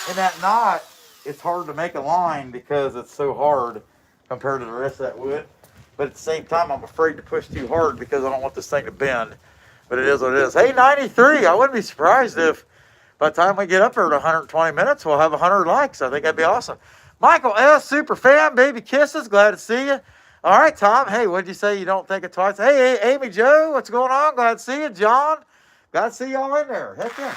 In that knot, it's hard to make a line because it's so hard compared to the rest of that wood. But at the same time, I'm afraid to push too hard because I don't want this thing to bend. But it is what it is. Hey, 93, I wouldn't be surprised if by the time we get up there to 120 minutes, we'll have 100 likes. I think that'd be awesome. Michael S., super fan, baby kisses, glad to see you. All right, Tom, hey, what'd you say? You don't think it twice? Hey, Amy Jo, what's going on? Glad to see you. John, glad to see y'all in there. Heck yeah.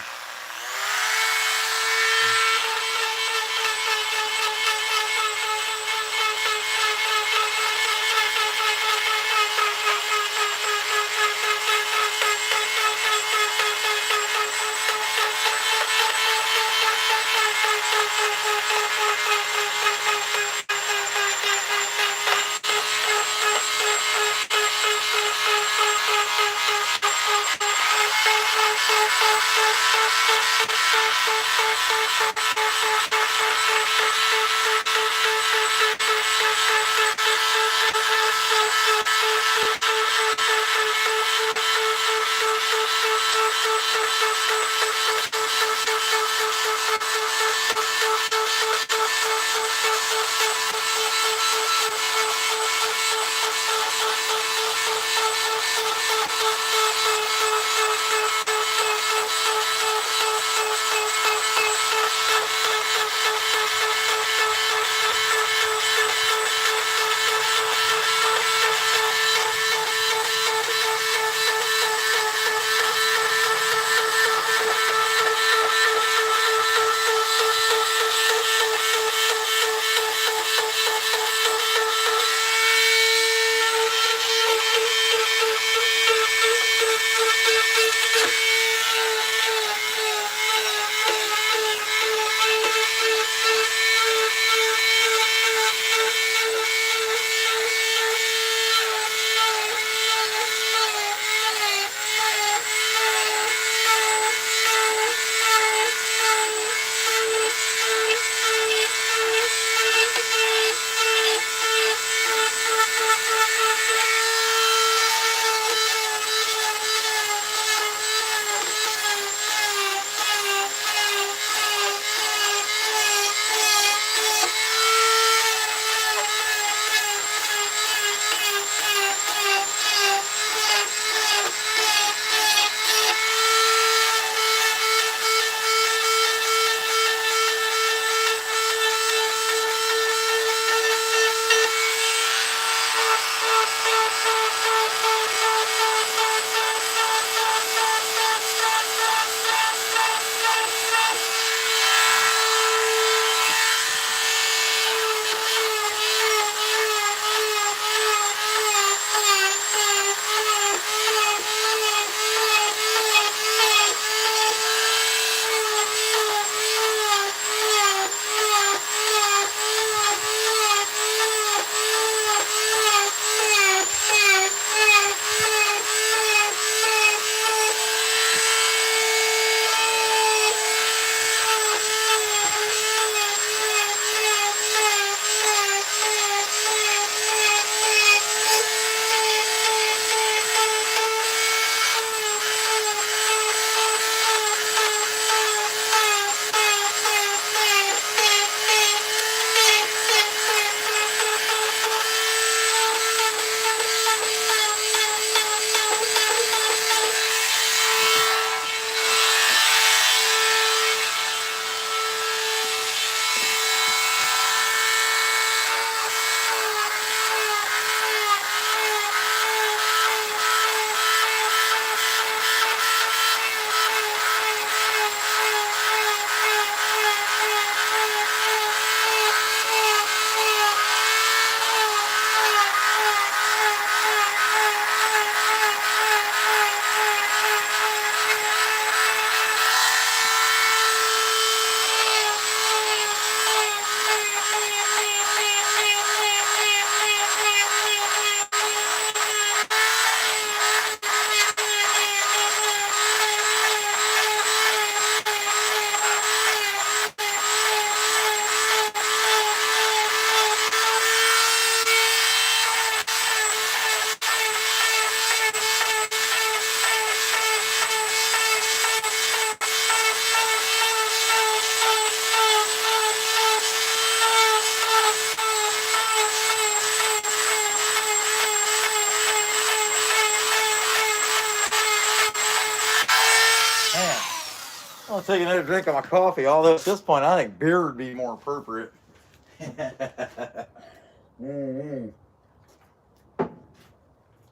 gonna take another drink of my coffee, although at this point I think beer would be more appropriate.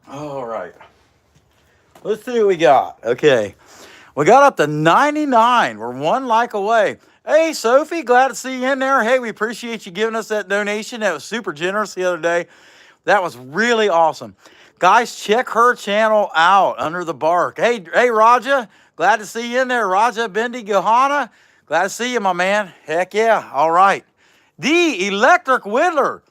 All right. Let's see what we got. Okay. We got up to 99. We're one like away. Hey, Sophie, glad to see you in there. Hey, we appreciate you giving us that donation. That was super generous the other day. That was really awesome. Guys, check her channel out, Under the Bark. Hey, Raja, glad to see you in there. Raja Bindi Gohana, glad to see you, my man. Heck yeah. All right. The Electric Whittler.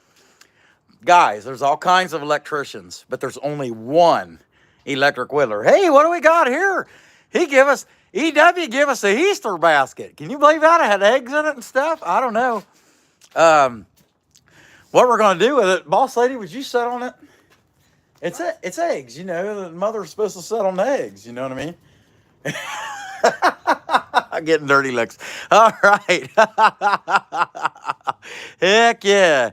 Guys, there's all kinds of electricians, but there's only one electric whittler. Hey, what do we got here? EW give us a Easter basket. Can you believe that? It had eggs in it and stuff. I don't know. What we're going to do with it, boss lady, would you sit on it? It's eggs, you know. The mother's supposed to sit on the eggs, you know what I mean? I'm getting dirty looks. All right. Heck yeah.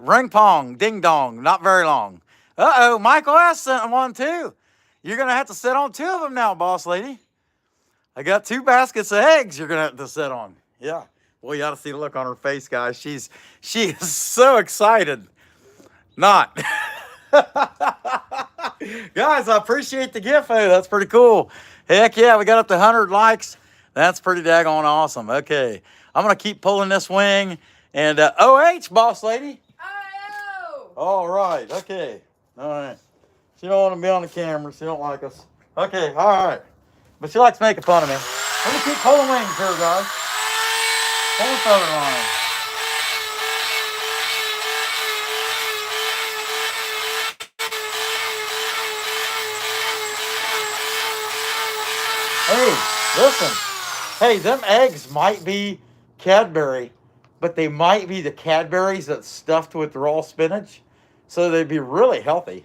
Ring pong, ding dong, not very long. Uh-oh, Michael S. sent one too. You're going to have to sit on 2 of them now, boss lady. I got 2 baskets of eggs you're going to have to sit on. Yeah. Well, you ought to see the look on her face, guys. She is so excited. Not. Guys, I appreciate the gift. Hey, that's pretty cool. Heck yeah, we got up to 100 likes. That's pretty daggone awesome. Okay, I'm going to keep pulling this wing. And OH, boss lady. Oh! All right, okay. All right. She don't want to be on the camera. She don't like us. Okay, all right. But she likes making fun of me. Let me keep pulling wings here, guys. Pull the feather line. Hey, listen. Hey, them eggs might be Cadbury, but they might be the Cadburys that's stuffed with raw spinach. So they'd be really healthy.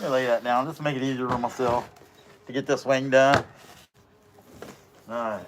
Let me lay that down just to make it easier for myself to get this wing done. All right.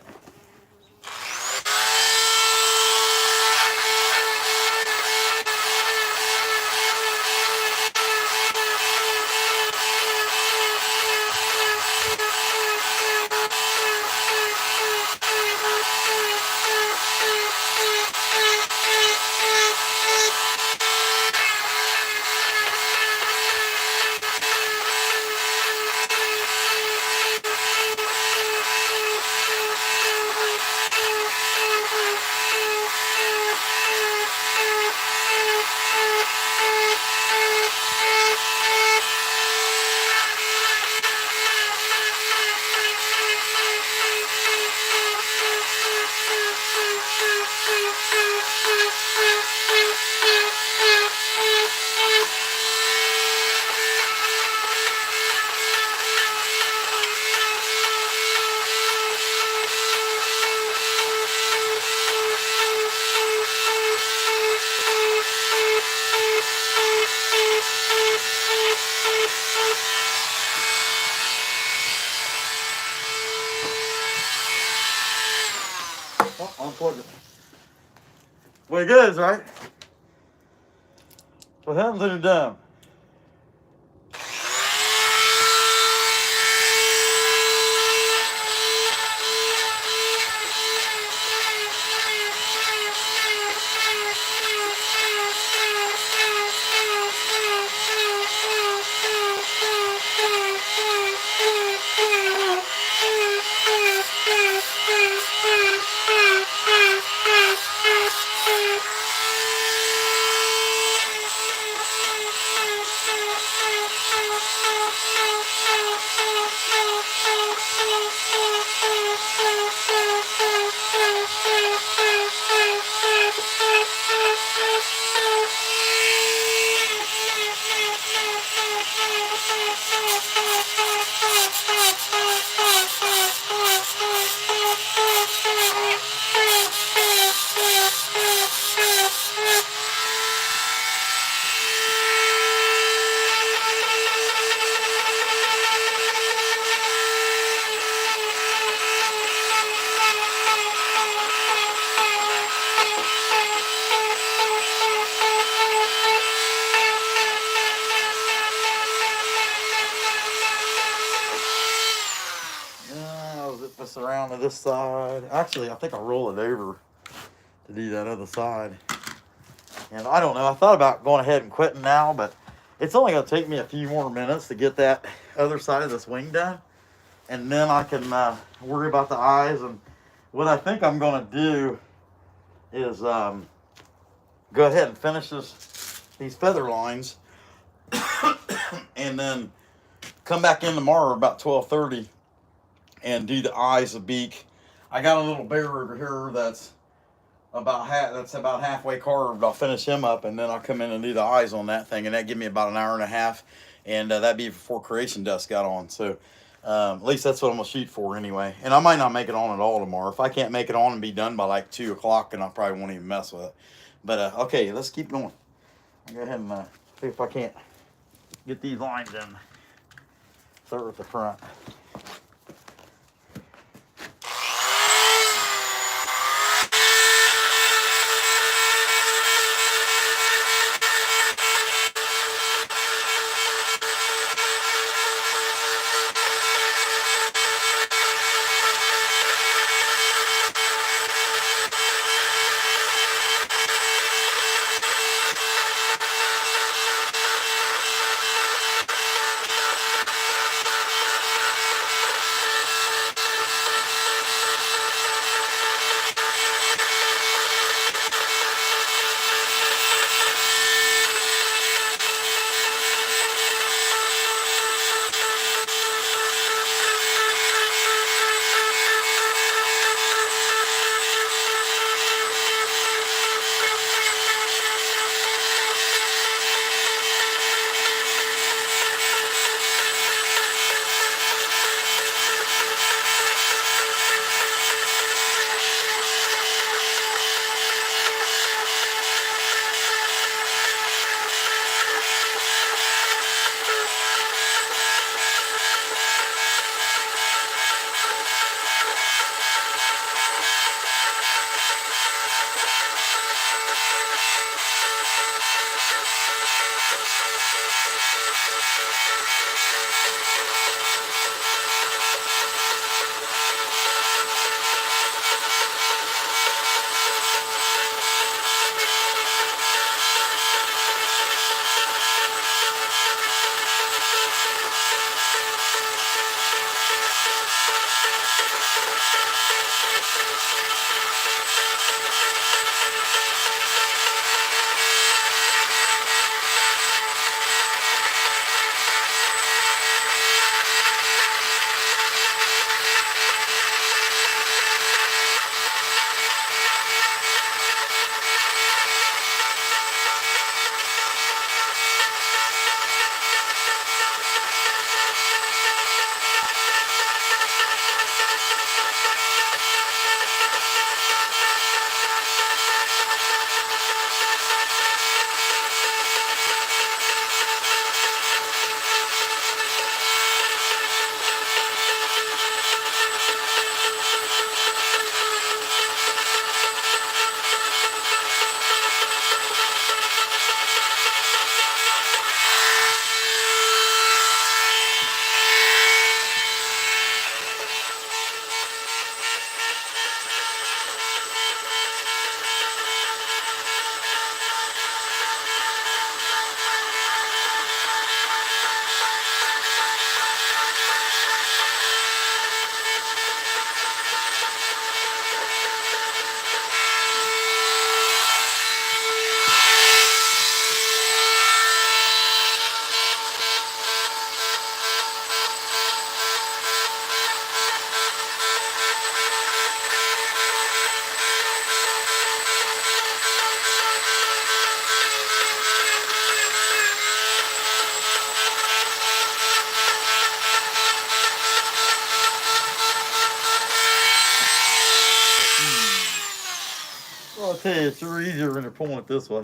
Unplug it. Way it is, right? What happens when you're done? around to this side. Actually, I think I'll roll it over to do that other side. And I don't know. I thought about going ahead and quitting now, but it's only going to take me a few more minutes to get that other side of this wing done. And then I can worry about the eyes. And what I think I'm going to do is go ahead and finish these feather lines. And then come back in tomorrow about 12:30 and do the eyes, the beak. I got a little bear over here that's about halfway carved. I'll finish him up, and then I'll come in and do the eyes on that thing, and that give me about an hour and a half, and that'd be before creation dust got on. So at least that's what I'm gonna shoot for anyway. And I might not make it on at all tomorrow. If I can't make it on and be done by like 2 o'clock, then I probably won't even mess with it. But okay, let's keep going. I'll go ahead and see if I can't get these lines in. Start with the front. Well, I'll tell you, it's sure easier when you're pulling it this way.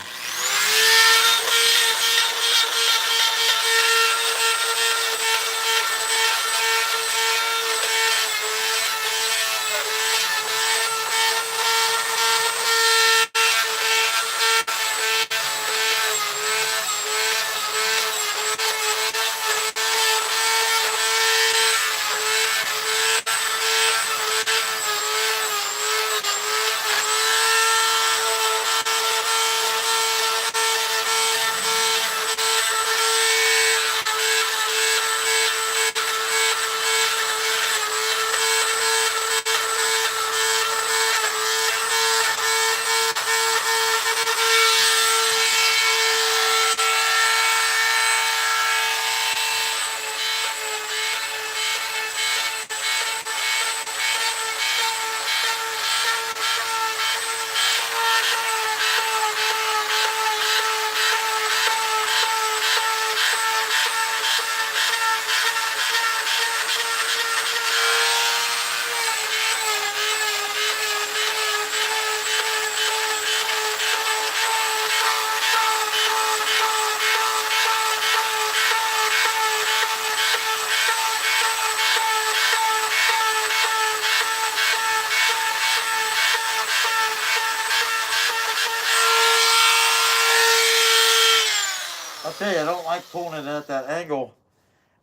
tell you, I don't like pulling it at that angle,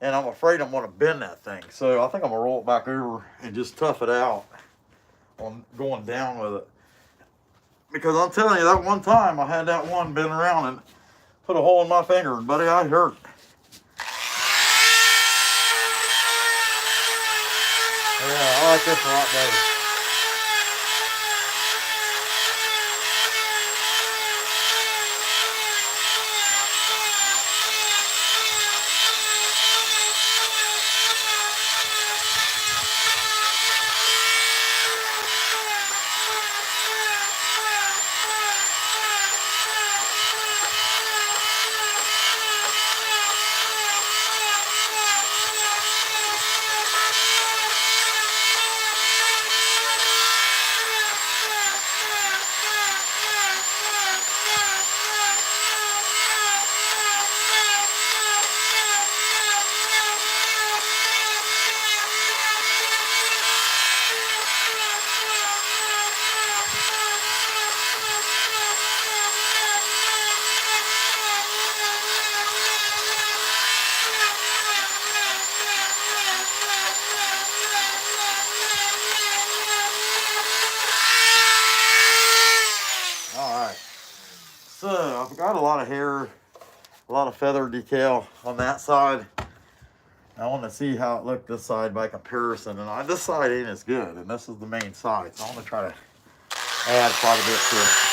and I'm afraid I'm going to bend that thing. So I think I'm going to roll it back over and just tough it out on going down with it. Because I'm telling you, that one time I had that one bend around and put a hole in my finger, and buddy, I hurt. Yeah, I like this a lot better. Alright, so I've got a lot of hair, a lot of feather decal on that side. I want to see how it looked this side by comparison, and this side ain't as good, and this is the main side, so I want to try to add quite a bit to it.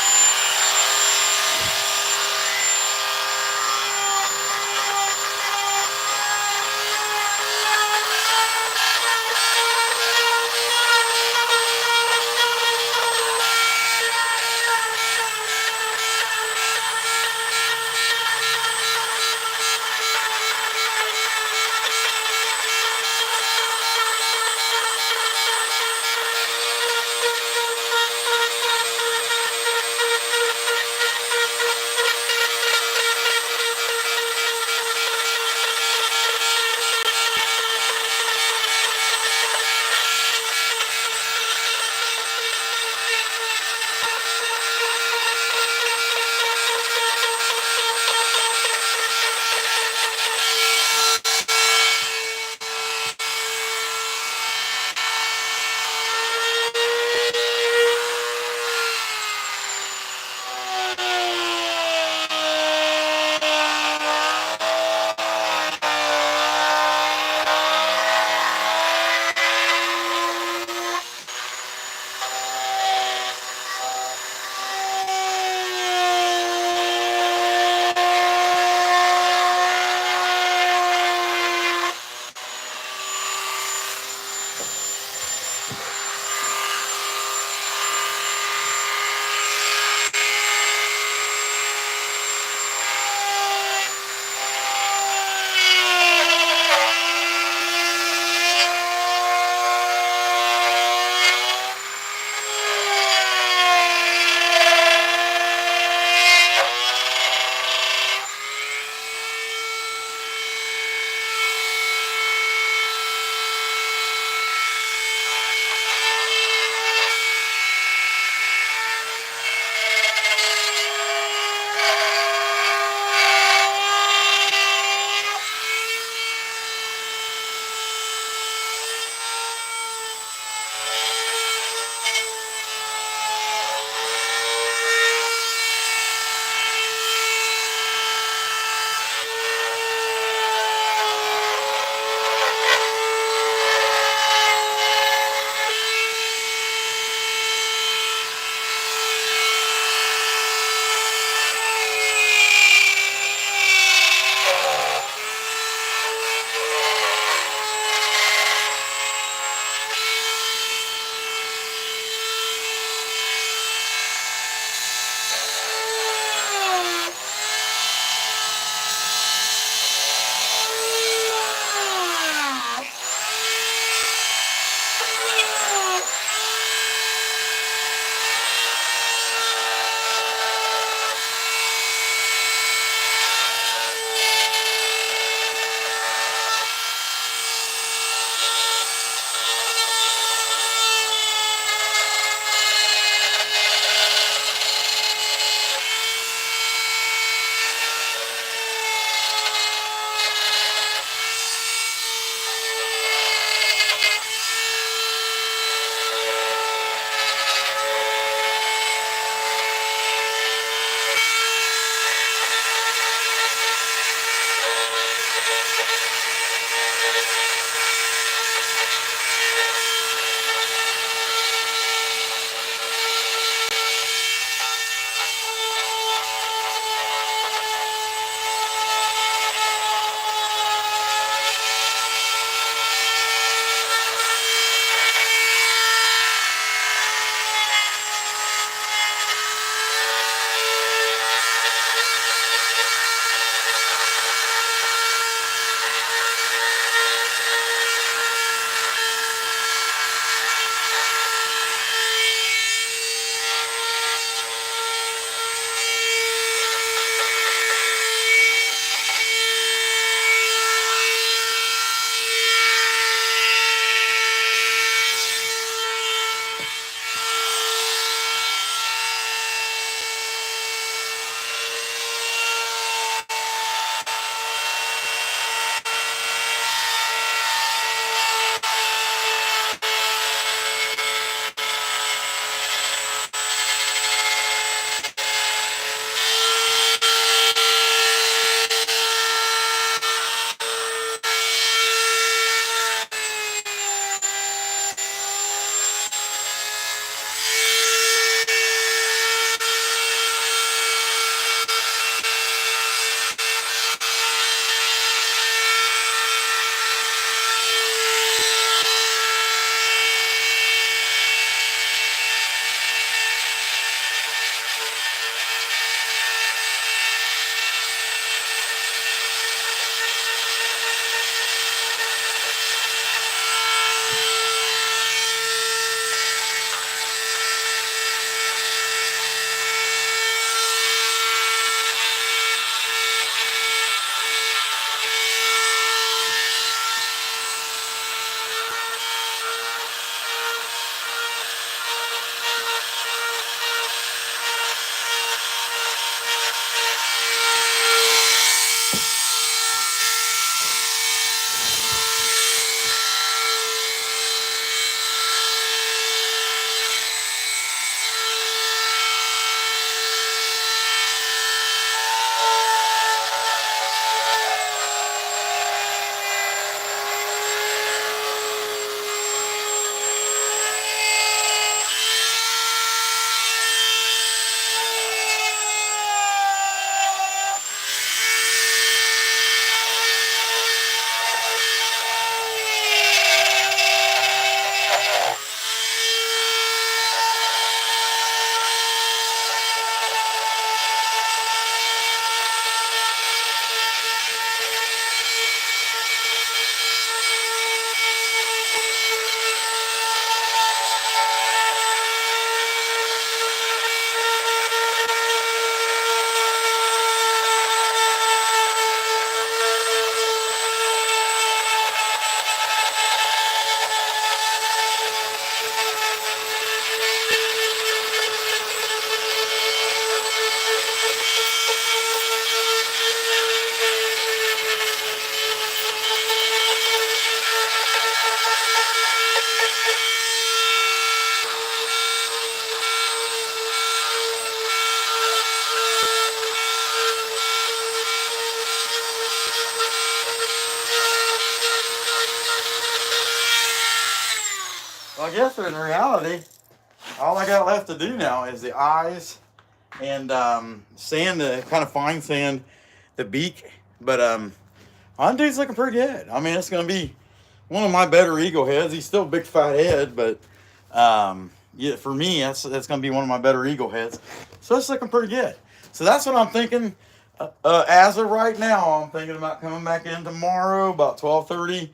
I guess in reality, all I got left to do now is the eyes and sand, the kind of fine sand the beak. But Hondu's looking pretty good. I mean, it's going to be one of my better eagle heads. He's still a big fat head, but yeah, for me, that's going to be one of my better eagle heads. So it's looking pretty good. So that's what I'm thinking. As of right now, I'm thinking about coming back in tomorrow about 12:30,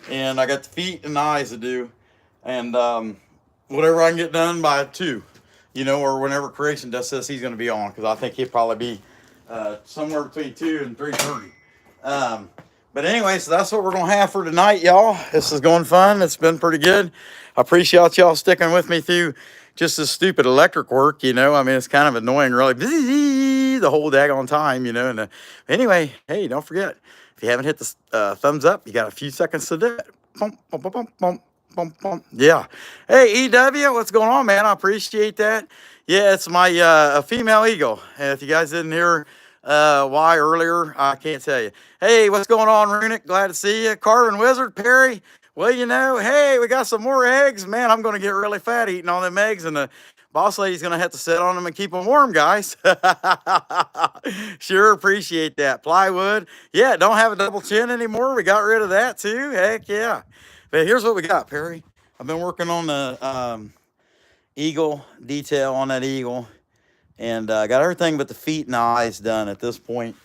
and I got the feet and eyes to do, and whatever I can get done by 2, you know, or whenever Creation Dust says he's going to be on, because I think he'll probably be somewhere between 2 and 3:30. But anyway, so that's what we're going to have for tonight, y'all. This is going fun. It's been pretty good. I appreciate y'all sticking with me through just this stupid electric work, you know. I mean, it's kind of annoying, really, the whole daggone time, you know. And anyway, hey, don't forget, if you haven't hit the thumbs up, you got a few seconds to do it. Bump, bump, bump, bump, bump, bump. Yeah. Hey, EW, what's going on, man? I appreciate that. Yeah, it's my a female eagle. And if you guys didn't hear why earlier, I can't tell you. Hey, what's going on, Runic? Glad to see you. Carvin Wizard, Perry. Well, you know, hey, we got some more eggs. Man, I'm going to get really fat eating all them eggs, and the boss lady's going to have to sit on them and keep them warm, guys. Sure appreciate that. Plywood. Yeah, don't have a double chin anymore. We got rid of that, too. Heck, yeah. But here's what we got, Perry. I've been working on the eagle detail on that eagle, and got everything but the feet and the eyes done at this point.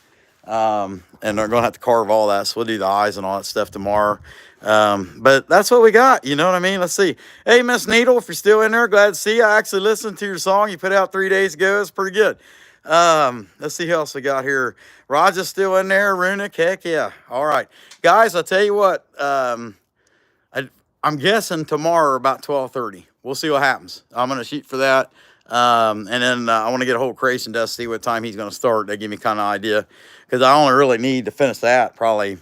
And they're going to have to carve all that, so we'll do the eyes and all that stuff tomorrow. But that's what we got, you know what I mean? Let's see. Hey, Miss Needle, if you're still in there, glad to see you. I actually listened to your song you put out 3 days ago. It's pretty good. Let's see who else we got here. Roger's still in there. Runic, heck yeah. All right. Guys, I'll tell you what. I'm guessing tomorrow about 12:30. We'll see what happens. I'm going to shoot for that. And then I want to get a whole Creation Dust, see what time he's going to start. They give me kind of idea, because I only really need to finish that probably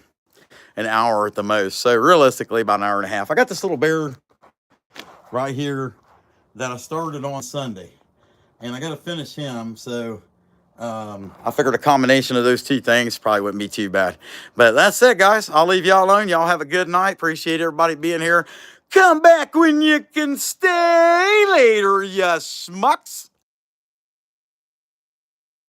an hour at the most. So realistically, about an hour and a half. I got this little bear right here that I started on Sunday, and I got to finish him. So I figured a combination of those two things probably wouldn't be too bad. But that's it, guys. I'll leave y'all alone. Y'all have a good night. Appreciate everybody being here. Come back when you can stay later, you schmucks.